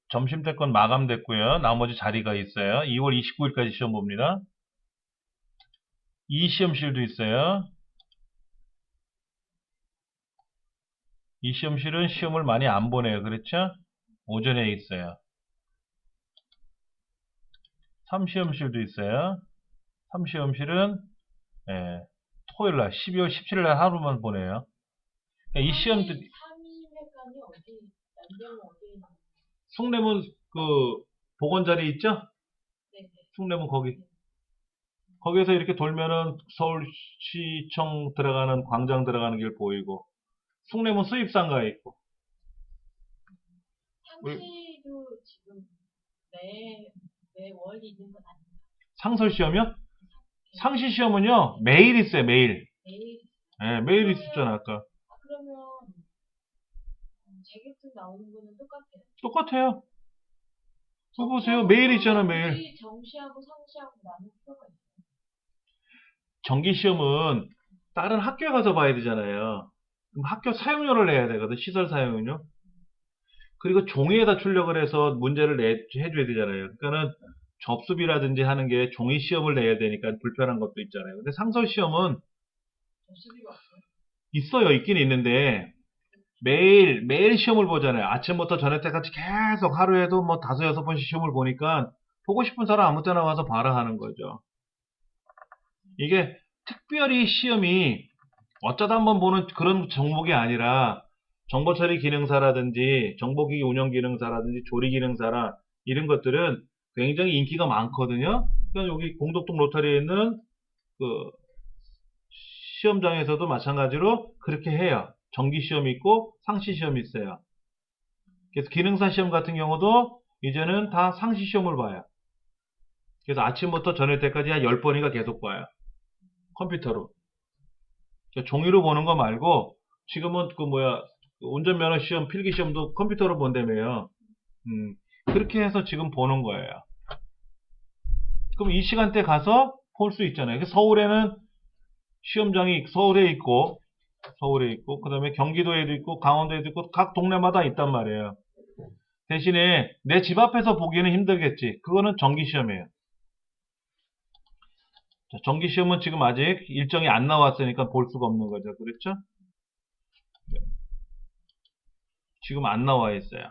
점심때건 마감됐고요. 나머지 자리가 있어요. 2월 29일까지 시험 봅니다. 이 시험실도 있어요. 이 시험실은 시험을 많이 안 보네요. 그렇죠? 오전에 있어요. 3시험실도 있어요. 3시험실은 토요일 날 12월 17일 날 하루만 보네요. 그러니까 이 시험도 3일회관이 어디, 연대는 어디에 있나요? 숭례문 그 복원 자리 있죠? 네네. 숭례문 거기에서 이렇게 돌면은 서울시청 들어가는 광장 들어가는 길 보이고 숭례문 수입상가에 있고 상시도 지금 매월 있는 건 아닌가? 상설 시험이요? 상시 시험은요 매일 있어요. 매일. 매일. 매일 있었잖아 아까. 그러면 자격증 나오는 거는 똑같아요? 똑같아요. 그거 보세요. 매일 있잖아 매일. 굳이 정시하고 상시하고 나눌 필요가 있어요? 정기 시험은 다른 학교에 가서 봐야 되잖아요. 그럼 학교 사용료를 내야 되거든. 시설 사용료. 그리고 종이에다 출력을 해서 문제를 해줘야 되잖아요. 그러니까는 접수비라든지 하는 게 종이 시험을 내야 되니까 불편한 것도 있잖아요. 근데 상설 시험은 접수비가 없어요? 있어요. 있긴 있는데 매일 시험을 보잖아요. 아침부터 저녁 때까지 계속 하루에도 뭐 5-6번씩 시험을 보니까 보고 싶은 사람 아무 때나 와서 봐라 하는 거죠. 이게 특별히 시험이 어쩌다 한번 보는 그런 종목이 아니라 정보처리 기능사라든지 정보기기 운영 기능사라든지 조리 기능사라 이런 것들은 굉장히 인기가 많거든요. 그러니까 여기 공덕동 로터리에 있는 그 시험장에서도 마찬가지로 그렇게 해요. 정기 시험이 있고 상시 시험이 있어요. 그래서 기능사 시험 같은 경우도 이제는 다 상시 시험을 봐요. 그래서 아침부터 저녁 때까지 한 10번인가 계속 봐요. 컴퓨터로. 종이로 보는 거 말고 지금은 운전면허 시험, 필기 시험도 컴퓨터로 본다며요. 그렇게 해서 지금 보는 거예요. 그럼 이 시간대 가서 볼 수 있잖아요. 서울에는 시험장이 서울에 있고, 그 다음에 경기도에도 있고, 강원도에도 있고, 각 동네마다 있단 말이에요. 대신에 내 집 앞에서 보기에는 힘들겠지. 그거는 정기시험이에요. 정기시험은 지금 아직 일정이 안 나왔으니까 볼 수가 없는 거죠. 그렇죠? 지금 안 나와 있어요.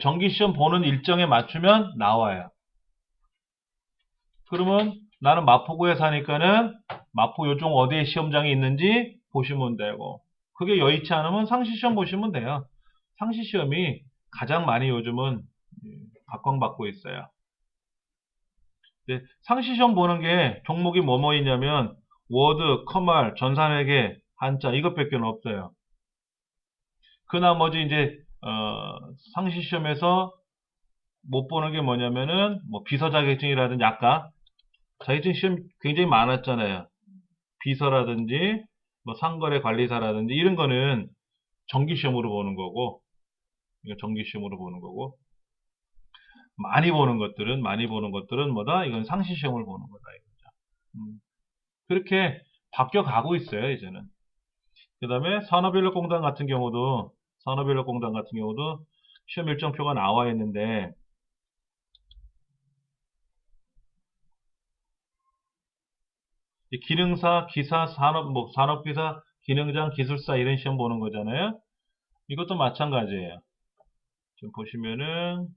정기시험 보는 일정에 맞추면 나와요. 그러면 나는 마포구에 사니까는 마포 요쪽 어디에 시험장이 있는지 보시면 되고, 그게 여의치 않으면 상시시험 보시면 돼요. 상시시험이 가장 많이 요즘은 각광받고 있어요. 상시시험 보는 게 종목이 뭐뭐 있냐면 워드, 커말, 전산회계, 한자 이것밖에 없어요. 그 나머지 이제 상시시험에서 못 보는 게 뭐냐면은 뭐 비서 자격증이라든지 아까 자격증 시험 굉장히 많았잖아요. 비서라든지 뭐 상거래 관리사라든지 이런 거는 정기 시험으로 보는 거고, 이거 정기 시험으로 보는 거고, 많이 보는 것들은 뭐다? 이건 상시 시험을 보는 거다 이거죠. 그렇게 바뀌어 가고 있어요 이제는. 그다음에 산업인력공단 같은 경우도 시험 일정표가 나와 있는데 기능사, 기사, 산업기사, 기능장, 기술사 이런 시험 보는 거잖아요. 이것도 마찬가지예요. 지금 보시면은,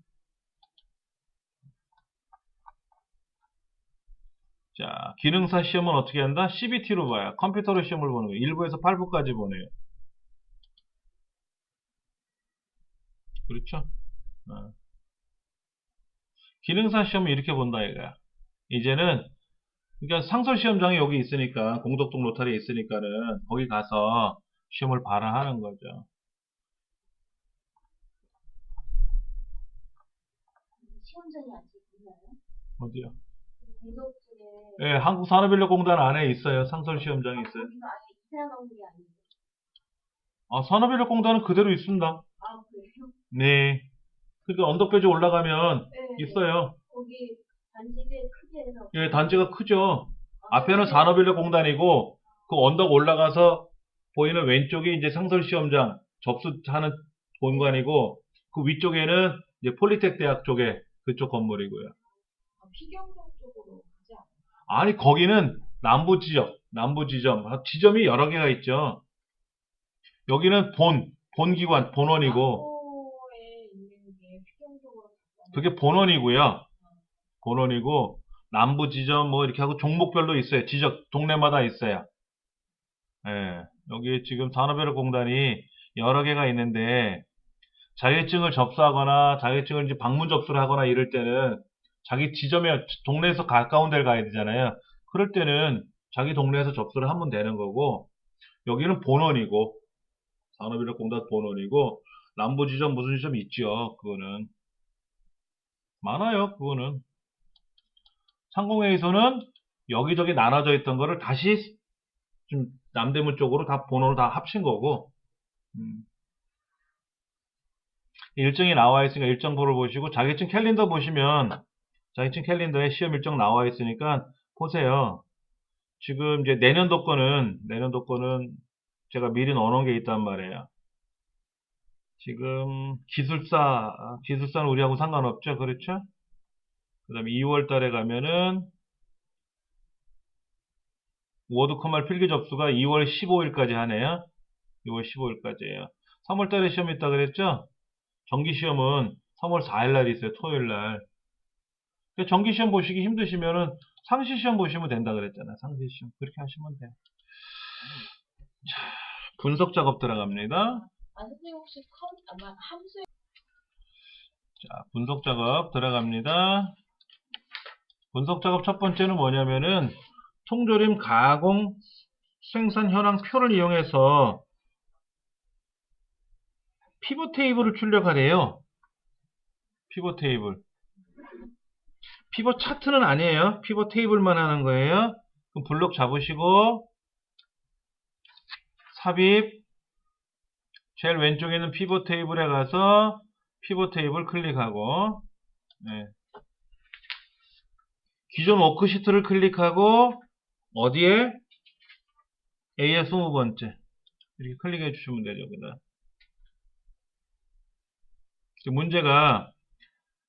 자, 기능사 시험은 어떻게 한다? CBT로 봐요. 컴퓨터로 시험을 보는 거예요. 1부에서 8부까지 보내요. 그렇죠? 어. 기능사 시험은 이렇게 본다, 이거야. 이제는, 그러니까 상설 시험장이 여기 있으니까, 공덕동 로터리에 있으니까는, 거기 가서 시험을 봐라 하는 거죠. 시험장이 아직 있나요? 어디요? 공덕 쪽에 예, 한국산업인력공단 안에 있어요. 상설 시험장이 있어요. 거기가 아직 이사 나온 게 아니에요. 아, 산업인력공단은 그대로 있습니다. 아, 그래요? 네. 그러니까 언덕배지 올라가면 네. 있어요. 거기 단지 꽤 크게 해서. 예, 단지가 크죠. 아, 앞에는 네. 산업인력공단이고, 그 언덕 올라가서 보이는 왼쪽이 이제 상설 시험장 접수하는 공간이고, 그 위쪽에는 이제 폴리텍 대학 쪽에 그쪽 건물이고요. 아, 피경동 쪽으로 가지 않아요? 아니, 거기는 남부 지점, 지점이 여러 개가 있죠. 여기는 본기관, 본원이고, 남부에 있는 게 피경동으로 가잖아요. 그게 본원이고요. 본원이고, 남부 지점 뭐 이렇게 하고 종목별로 있어요. 동네마다 있어요. 예. 여기 지금 산업인력공단이 여러 개가 있는데, 자격증을 접수하거나 자격증을 이제 방문 접수를 하거나 이럴 때는 자기 지점에 동네에서 가까운 데를 가야 되잖아요. 그럴 때는 자기 동네에서 접수를 하면 되는 거고, 여기는 본원이고, 산업인력공단 본원이고, 남부 지점 무슨 지점 있죠. 그거는 많아요. 그거는 상공회의소는 여기저기 나눠져 있던 거를 다시 좀 남대문 쪽으로 다 본원으로 다 합친 거고, 음. 일정이 나와 있으니까 일정표를 보시고, 자격증 캘린더 보시면 자격증 캘린더에 시험 일정 나와 있으니까 보세요. 지금 이제 내년도 거는 제가 미리 넣어놓은 게 있단 말이에요. 지금 기술사는 우리하고 상관없죠. 그렇죠? 그 다음에 2월 달에 가면은 워드 컴말 필기 접수가 2월 15일까지 하네요. 2월 15일까지예요. 3월 달에 시험 있다 그랬죠? 정기 시험은 3월 4일 날 있어요. 토요일 날. 정기 시험 보시기 힘드시면은 상시 시험 보시면 된다 그랬잖아요. 상시 시험. 그렇게 하시면 돼요. 분석 작업 들어갑니다. 아, 선생님 혹시 함수 자, 분석 작업 들어갑니다. 분석 작업 첫 번째는 뭐냐면은 통조림 가공 생산 현황 표를 이용해서 피벗 테이블을 출력하래요. 피벗 테이블. 피벗 차트는 아니에요. 피벗 테이블만 하는 거예요. 그럼 블록 잡으시고 삽입 제일 왼쪽에 있는 피벗 테이블에 가서 피벗 테이블 클릭하고, 네. 기존 워크시트를 클릭하고 어디에? A의 20번째 이렇게 클릭해 주시면 되죠. 그다음 문제가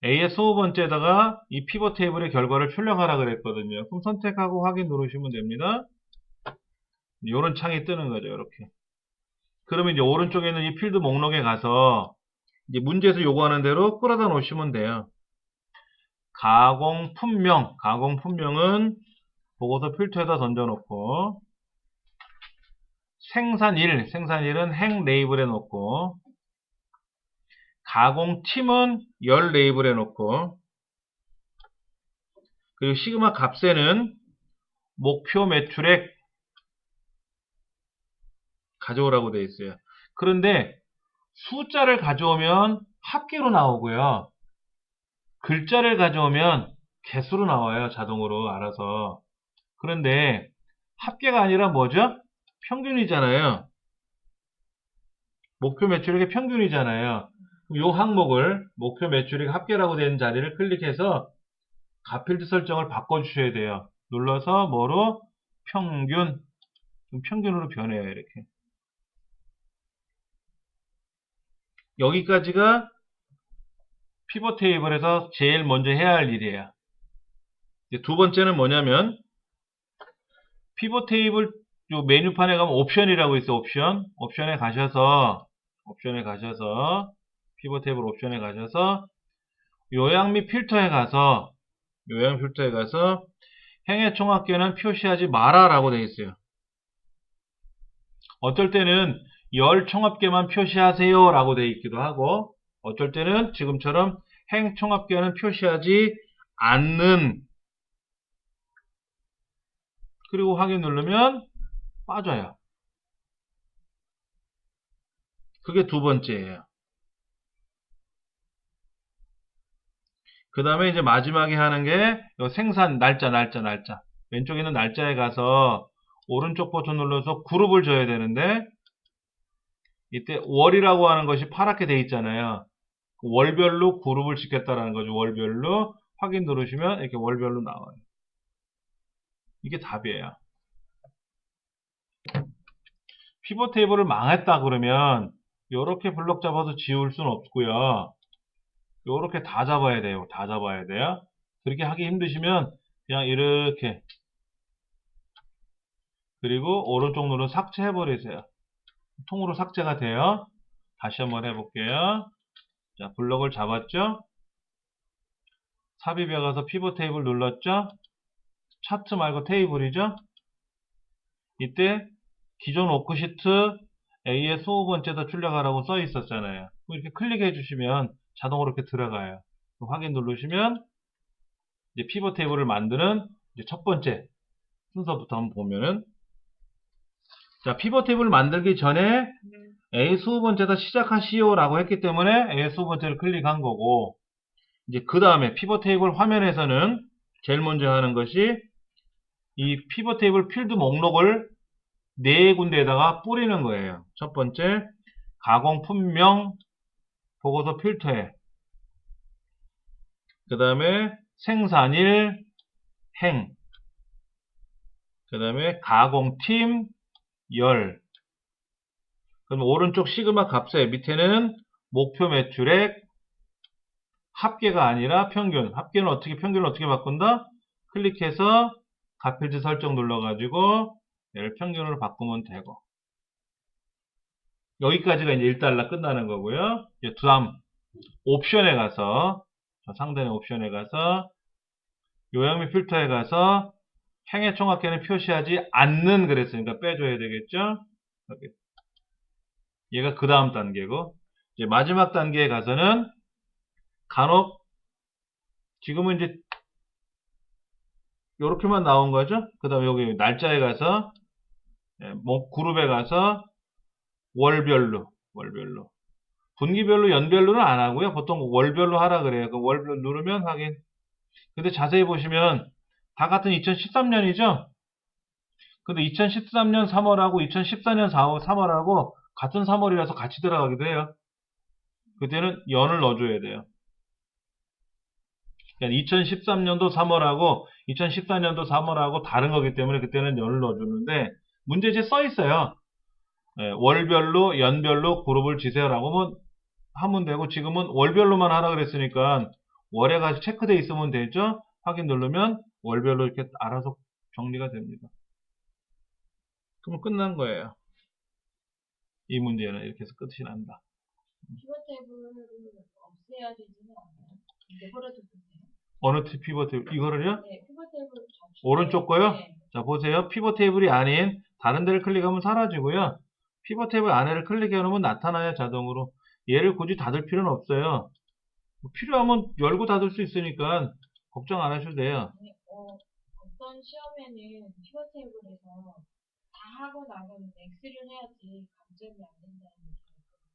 A의 20번째에다가 이 피벗 테이블의 결과를 출력하라 그랬거든요. 그럼 선택하고 확인 누르시면 됩니다. 이런 창이 뜨는 거죠. 이렇게. 그러면 이제 오른쪽에 있는 이 필드 목록에 가서 이제 문제에서 요구하는 대로 끌어다 놓으시면 돼요. 가공품명은 보고서 필터에다 던져놓고, 생산일은 행 레이블에 놓고, 가공팀은 열 레이블에 놓고, 그리고 시그마 값에는 목표 매출액 가져오라고 되어 있어요. 그런데 숫자를 가져오면 합계로 나오고요. 글자를 가져오면 개수로 나와요. 자동으로 알아서. 그런데 합계가 아니라 뭐죠? 평균이잖아요. 목표 매출액의 평균이잖아요. 이 항목을 목표 매출액 합계라고 된 자리를 클릭해서 값필드 설정을 바꿔주셔야 돼요. 눌러서 뭐로? 평균. 평균으로 변해요. 이렇게. 여기까지가 피벗 테이블에서 제일 먼저 해야 할 일이에요. 이제 두 번째는 뭐냐면 피벗 테이블 요 메뉴판에 가면 옵션이라고 있어요. 옵션에 가셔서 피벗 테이블 옵션에 가셔서 요약 및 필터에 가서 행의 총합계는 표시하지 마라 라고 되어 있어요. 어쩔 때는 열 총합계만 표시하세요 라고 되어 있기도 하고, 어쩔 때는 지금처럼 행 총합계는 표시하지 않는, 그리고 확인 누르면 빠져요. 그게 두 번째예요. 그 다음에 이제 마지막에 하는 게 생산 날짜. 왼쪽에 있는 날짜에 가서 오른쪽 버튼 눌러서 그룹을 줘야 되는데, 이때 월이라고 하는 것이 파랗게 돼 있잖아요. 월별로 그룹을 짓겠다라는 거죠. 월별로 확인 누르시면 이렇게 월별로 나와요. 이게 답이에요. 피벗 테이블을 망했다 그러면 이렇게 블럭 잡아서 지울 수는 없고요. 이렇게 다 잡아야 돼요. 그렇게 하기 힘드시면 그냥 이렇게, 그리고 오른쪽 누르 삭제해 버리세요. 통으로 삭제가 돼요. 다시 한번 해볼게요. 자, 블럭을 잡았죠? 삽입에 가서 피벗 테이블 눌렀죠? 차트 말고 테이블이죠? 이때 기존 워크시트 A의 25번째에다 출력하라고 써 있었잖아요. 이렇게 클릭해 주시면 자동으로 이렇게 들어가요. 확인 누르시면 이제 피벗 테이블을 만드는 이제 첫 번째 순서부터 한번 보면은, 자, 피벗 테이블을 만들기 전에 A 25번째에다 시작하시오 라고 했기 때문에 A 25번째를 클릭한 거고, 이제 그 다음에 피벗 테이블 화면에서는 제일 먼저 하는 것이 이 피벗 테이블 필드 목록을 네 군데에다가 뿌리는 거예요. 첫 번째, 가공 품명 보고서 필터에, 그 다음에 생산일 행, 그 다음에 가공팀 열, 그럼 오른쪽 시그마 값에 밑에는 목표 매출액, 합계가 아니라 평균. 평균을 어떻게 바꾼다? 클릭해서 값필드 설정 눌러가지고 얘를 평균으로 바꾸면 되고, 여기까지가 이제 1달러 끝나는 거고요. 이제 다음 옵션에 가서, 상단의 옵션에 가서 요약 및 필터에 가서 행의 총합계는 표시하지 않는 그랬으니까 빼줘야 되겠죠. 여기. 얘가 그 다음 단계고, 이제 마지막 단계에 가서는 간혹 지금은 이제 요렇게만 나온 거죠. 그 다음에 여기 날짜에 가서 그룹에 가서 월별로 분기별로 연별로는 안 하고요. 보통 월별로 하라 그래요. 그 월별로 누르면 확인. 근데 자세히 보시면 다 같은 2013년이죠. 근데 2013년 3월하고 2014년 3월하고 같은 3월이라서 같이 들어가기도 해요. 그때는 연을 넣어줘야 돼요. 그러니까 2013년도 3월하고 2014년도 3월하고 다른 거기 때문에 그때는 연을 넣어주는데, 문제지에 써 있어요. 월별로 연별로 그룹을 지세요라고 하면 되고, 지금은 월별로만 하라 그랬으니까 월에 가서 체크돼 있으면 되죠. 확인 누르면 월별로 이렇게 알아서 정리가 됩니다. 그러면 끝난 거예요. 이 문제는 이렇게 해서 끝이 난다. 피벗 테이블을 없애야 되지는 않아요? 내버려도 되세요? 어느 피벗 테이블? 이거를요? 네, 피벗 테이블 오른쪽 거요? 네. 자, 보세요. 피벗 테이블이 아닌 다른 데를 클릭하면 사라지고요. 피벗 테이블 안에를 클릭해 놓으면 나타나요, 자동으로. 얘를 굳이 닫을 필요는 없어요. 필요하면 열고 닫을 수 있으니까 걱정 안 하셔도 돼요. 아니, 어떤 시험에는 피벗 테이블에서 다 하고 나면 엑스를 해야지 감점이 안 된다는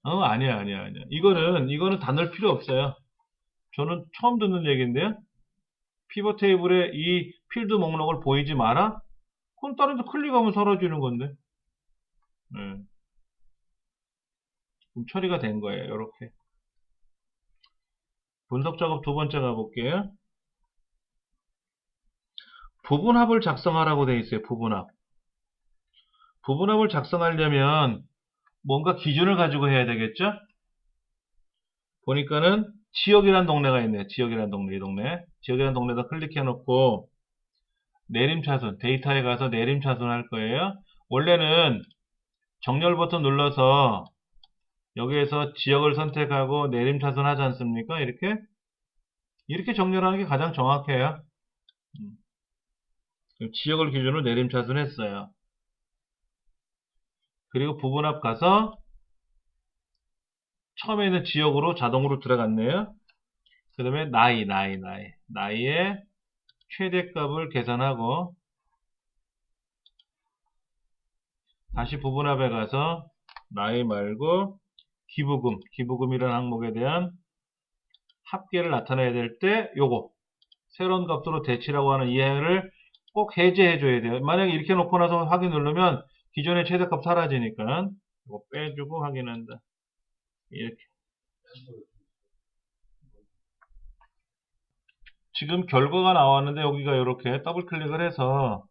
얘기예요. 아니야. 이거는 닫을 필요 없어요. 저는 처음 듣는 얘기인데요. 피벗 테이블에 이 필드 목록을 보이지 마라? 그건 다른 데 클릭하면 사라지는 건데. 그럼 처리가 된 거예요. 이렇게. 분석 작업 두 번째 가볼게요. 부분합을 작성하라고 되어 있어요. 부분합을 작성하려면 뭔가 기준을 가지고 해야 되겠죠? 보니까는 지역이란 동네가 있네요. 지역이란 동네에다 클릭해 놓고 내림차순, 데이터에 가서 내림차순 할 거예요. 원래는 정렬 버튼 눌러서 여기에서 지역을 선택하고 내림차순 하지 않습니까? 이렇게 정렬하는 게 가장 정확해요. 지역을 기준으로 내림차순 했어요. 그리고 부분합 가서 처음에 있는 지역으로 자동으로 들어갔네요. 그 다음에 나이의 최대값을 계산하고 다시 부분합에 가서 나이 말고 기부금이라는 항목에 대한 합계를 나타내야 될 때 요거 새로운 값으로 대치라고 하는 이해를 꼭 해제해 줘야 돼요. 만약에 이렇게 놓고 나서 확인 누르면 기존의 최대값 사라지니까 이거 빼주고 확인한다. 이렇게. 지금 결과가 나왔는데 여기가 이렇게 더블 클릭을 해서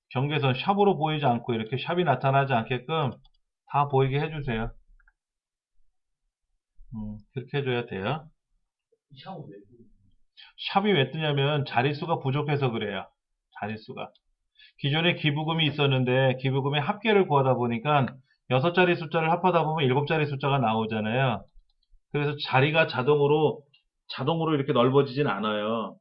경계선 샵으로 보이지 않고 이렇게 샵이 나타나지 않게끔 다 보이게 해주세요. 그렇게 해줘야 돼요. 샵이 왜 뜨냐면 자릿수가 부족해서 그래요. 자릿수가. 기존에 기부금이 있었는데 기부금의 합계를 구하다 보니까 6자리 숫자를 합하다 보면 7자리 숫자가 나오잖아요. 그래서 자리가 자동으로 이렇게 넓어지진 않아요.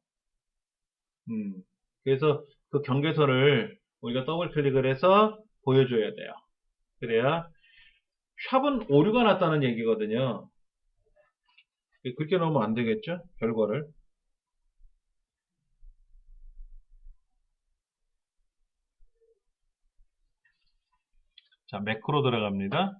그래서 그 경계선을 우리가 더블 클릭을 해서 보여줘야 돼요. 그래야 샵은 오류가 났다는 얘기거든요. 그렇게 넣으면 안 되겠죠? 결과를. 자, 매크로 들어갑니다.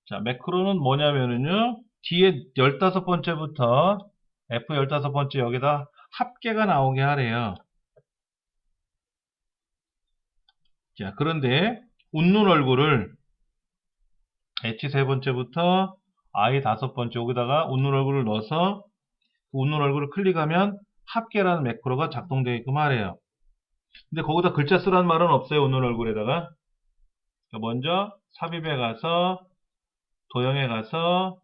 자, 매크로는 뭐냐면은요, 뒤에 15번째부터 F15번째 여기다 합계가 나오게 하래요. 자, 그런데 웃는 얼굴을 H 3번째부터 I 5번째 여기다가 웃는 얼굴을 넣어서 그 웃는 얼굴을 클릭하면 합계라는 매크로가 작동되게끔 하래요. 근데 거기다 글자 쓰라는 말은 없어요. 웃는 얼굴에다가. 먼저 삽입에 가서 도형에 가서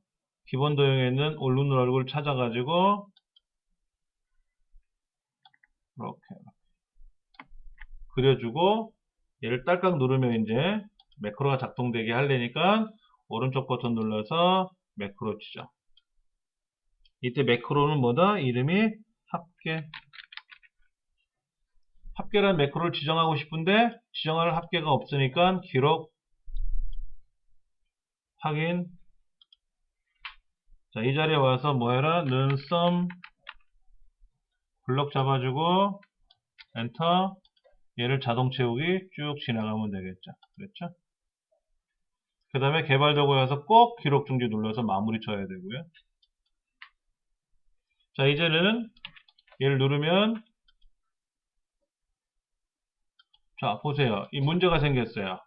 기본 도형에 있는 웃는 얼굴 찾아가지고 이렇게 그려주고 얘를 딸깍 누르면 이제 매크로가 작동되게 하려니까 오른쪽 버튼 눌러서 매크로 치죠. 이때 매크로는 뭐다? 이름이 합계라는 매크로를 지정하고 싶은데 지정할 합계가 없으니까 기록 확인. 자, 이 자리에 와서 뭐 해라? 눈썹 블럭 잡아주고 엔터. 얘를 자동 채우기 쭉 지나가면 되겠죠. 그렇죠? 그 다음에 개발 도구에 와서 꼭 기록 중지 눌러서 마무리 쳐야 되고요. 자, 이제는 얘를 누르면 자, 보세요. 이 문제가 생겼어요.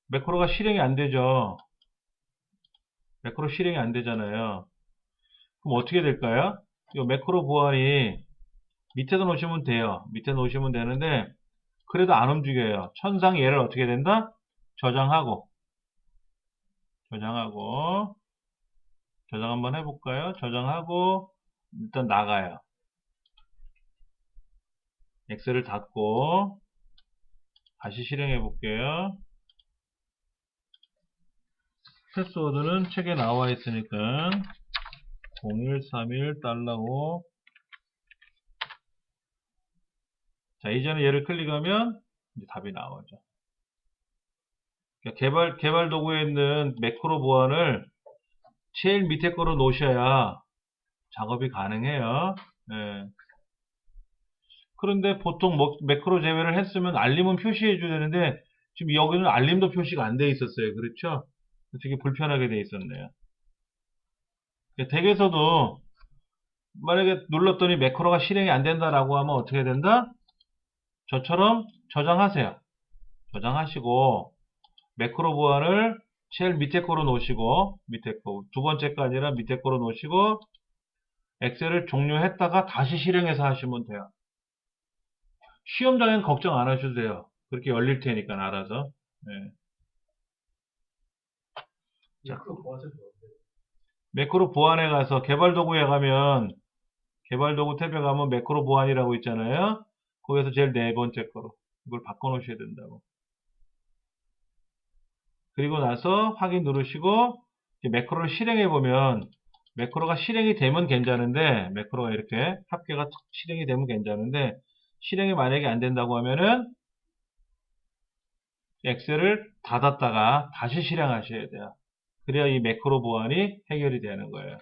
매크로가 실행이 안 되죠. 매크로 실행이 안 되잖아요. 그럼 어떻게 될까요? 이 매크로 보안이 밑에다 놓으시면 돼요. 밑에 놓으시면 되는데 그래도 안 움직여요. 천상 얘를 어떻게 된다? 저장하고 저장 한번 해볼까요? 저장하고 일단 나가요. 엑셀을 닫고 다시 실행해 볼게요. 패스워드는 책에 나와 있으니까 0131달러5. 자, 이제는 얘를 클릭하면 이제 답이 나오죠. 그러니까 개발 도구에 있는 매크로 보안을 제일 밑에 거로 놓으셔야 작업이 가능해요. 예. 그런데 보통 매크로 제외를 했으면 알림은 표시해 줘야 되는데 지금 여기는 알림도 표시가 안 돼 있었어요. 그렇죠? 되게 불편하게 돼 있었네요. 덱에서도 만약에 눌렀더니 매크로가 실행이 안 된다라고 하면 어떻게 된다? 저처럼 저장하세요. 저장하시고 매크로 보안을 제일 밑에 거로 놓으시고 두 번째 거 아니라 밑에 거로 놓으시고 엑셀을 종료했다가 다시 실행해서 하시면 돼요. 시험장엔 걱정 안 하셔도 돼요. 그렇게 열릴 테니까 알아서. 네. 자, 매크로 보안에 가서 개발 도구에 가면 개발 도구 탭에 가면 매크로 보안이라고 있잖아요. 거기서 제일 네 번째 거로 이걸 바꿔 놓으셔야 된다고. 그리고 나서 확인 누르시고 매크로를 실행해 보면 매크로가 실행이 되면 괜찮은데 매크로가 이렇게 합계가 실행이 되면 괜찮은데 실행이 만약에 안 된다고 하면은 엑셀을 닫았다가 다시 실행하셔야 돼요. 그래야 이 매크로 보안이 해결이 되는 거예요.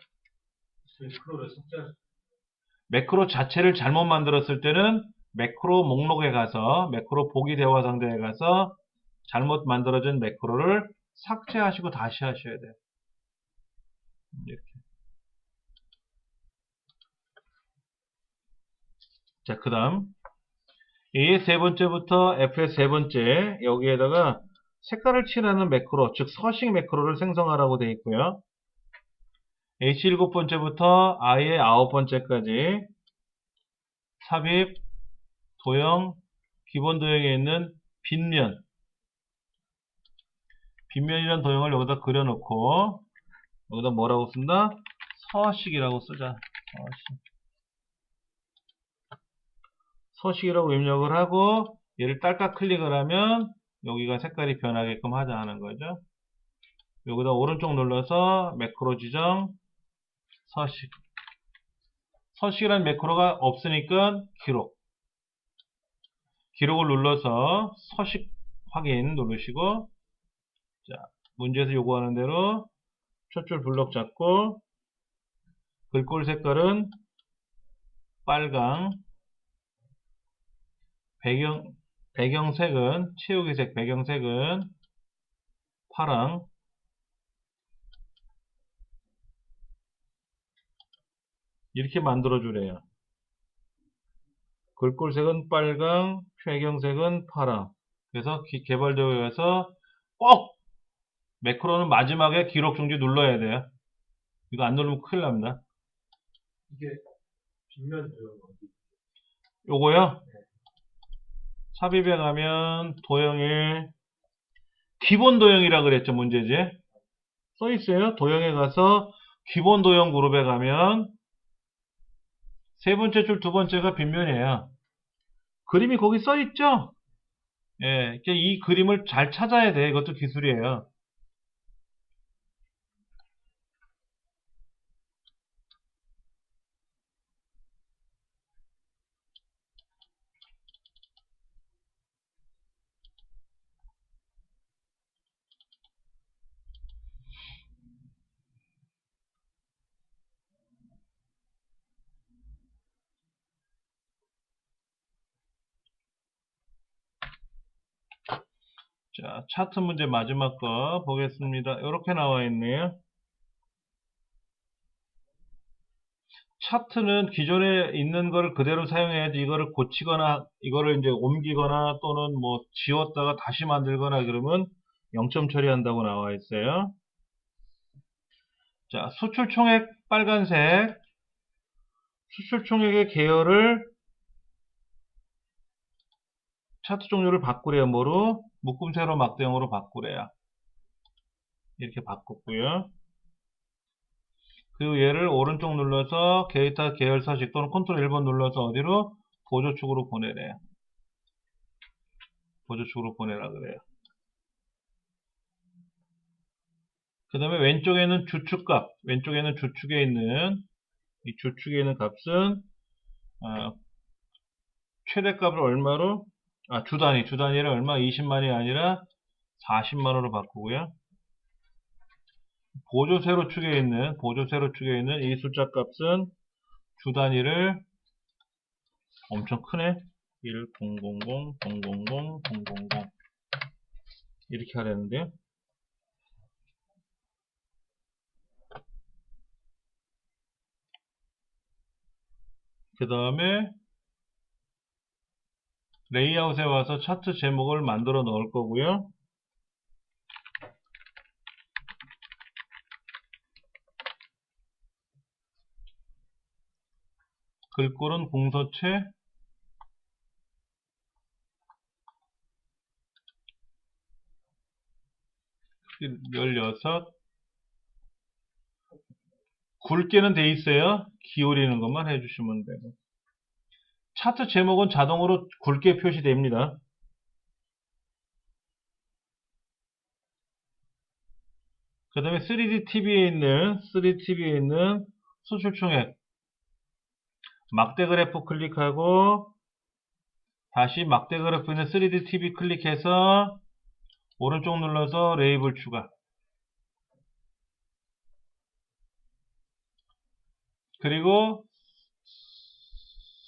매크로를 삭제할 매크로 자체를 잘못 만들었을 때는 매크로 목록에 가서 매크로 보기 대화 상자에 가서 잘못 만들어진 매크로를 삭제하시고 다시 하셔야 돼요. 이렇게. 자, 그 다음 A 세 번째부터 F의 세 번째 여기에다가 색깔을 칠하는 매크로, 즉 서식 매크로를 생성하라고 되어 있고요. H 일곱 번째부터 I의 아홉 번째까지 삽입, 도형, 기본 도형에 있는 빗면이라는 도형을 여기다 그려놓고 여기다 뭐라고 쓴다? 서식이라고 쓰자. 서식이라고 입력을 하고 얘를 딸깍 클릭을 하면 여기가 색깔이 변하게끔 하자 하는 거죠. 여기다 오른쪽 눌러서 매크로 지정, 서식. 서식이라는 매크로가 없으니까 기록을 눌러서 서식 확인 누르시고 자, 문제에서 요구하는 대로 첫 줄 블럭 잡고 글꼴 색깔은 빨강, 배경색은 채우기색 배경색은 파랑 이렇게 만들어 주래요. 글꼴색은 빨강, 배경색은 파랑. 그래서 개발되어 해서 꼭 매크로는 마지막에 기록 중지 눌러야 돼요. 이거 안 누르면 큰일 납니다. 이게 빗면 도형 어디? 요거요. 삽입에 가면 도형에 기본 도형이라 그랬죠, 문제지. 써 있어요. 도형에 가서 기본 도형 그룹에 가면 세 번째 줄 두 번째가 빗면이에요. 그림이 거기 써 있죠? 예, 이 그림을 잘 찾아야 돼. 이것도 기술이에요. 자, 차트 문제 마지막 거 보겠습니다. 이렇게 나와 있네요. 차트는 기존에 있는 걸 그대로 사용해야지 이거를 고치거나 이거를 이제 옮기거나 또는 뭐 지웠다가 다시 만들거나 그러면 0점 처리한다고 나와 있어요. 자, 수출 총액 빨간색. 수출 총액의 계열을 차트 종류를 바꾸래요. 뭐로? 묶음 세로 막대형으로 바꾸래요. 이렇게 바꿨고요. 그리고 얘를 오른쪽 눌러서 데이터 계열 서식 또는 컨트롤 1번 눌러서 어디로? 보조축으로 보내래요. 보조축으로 보내라 그래요. 그 다음에 왼쪽에는 주축값, 왼쪽에는 주축에 있는 이 주축에 있는 값은 최대값을 얼마로? 주단위를 얼마? 20만이 아니라 40만으로 바꾸고요. 보조 세로축에 있는 이 숫자 값은 주 단위를 엄청 크네. 1000, 000, 000 이렇게 하려는데요. 그 다음에 레이아웃에 와서 차트 제목을 만들어 넣을 거고요. 글꼴은 공서체 16, 굵게는 돼 있어요. 기울이는 것만 해주시면 되고. 차트 제목은 자동으로 굵게 표시됩니다. 그 다음에 3D TV에 있는 수출총액 막대 그래프 클릭하고 다시 막대 그래프 있는 3D TV 클릭해서 오른쪽 눌러서 레이블 추가. 그리고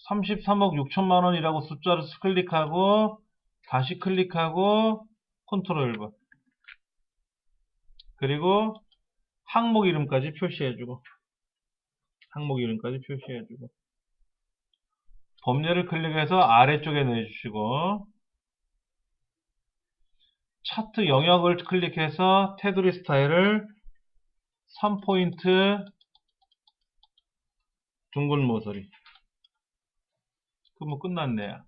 33억 6천만 원이라고 숫자를 클릭하고 다시 클릭하고 컨트롤 1번. 그리고 항목 이름까지 표시해주고 범례를 클릭해서 아래쪽에 내주시고 차트 영역을 클릭해서 테두리 스타일을 3포인트 둥근 모서리. 그럼 끝났네요.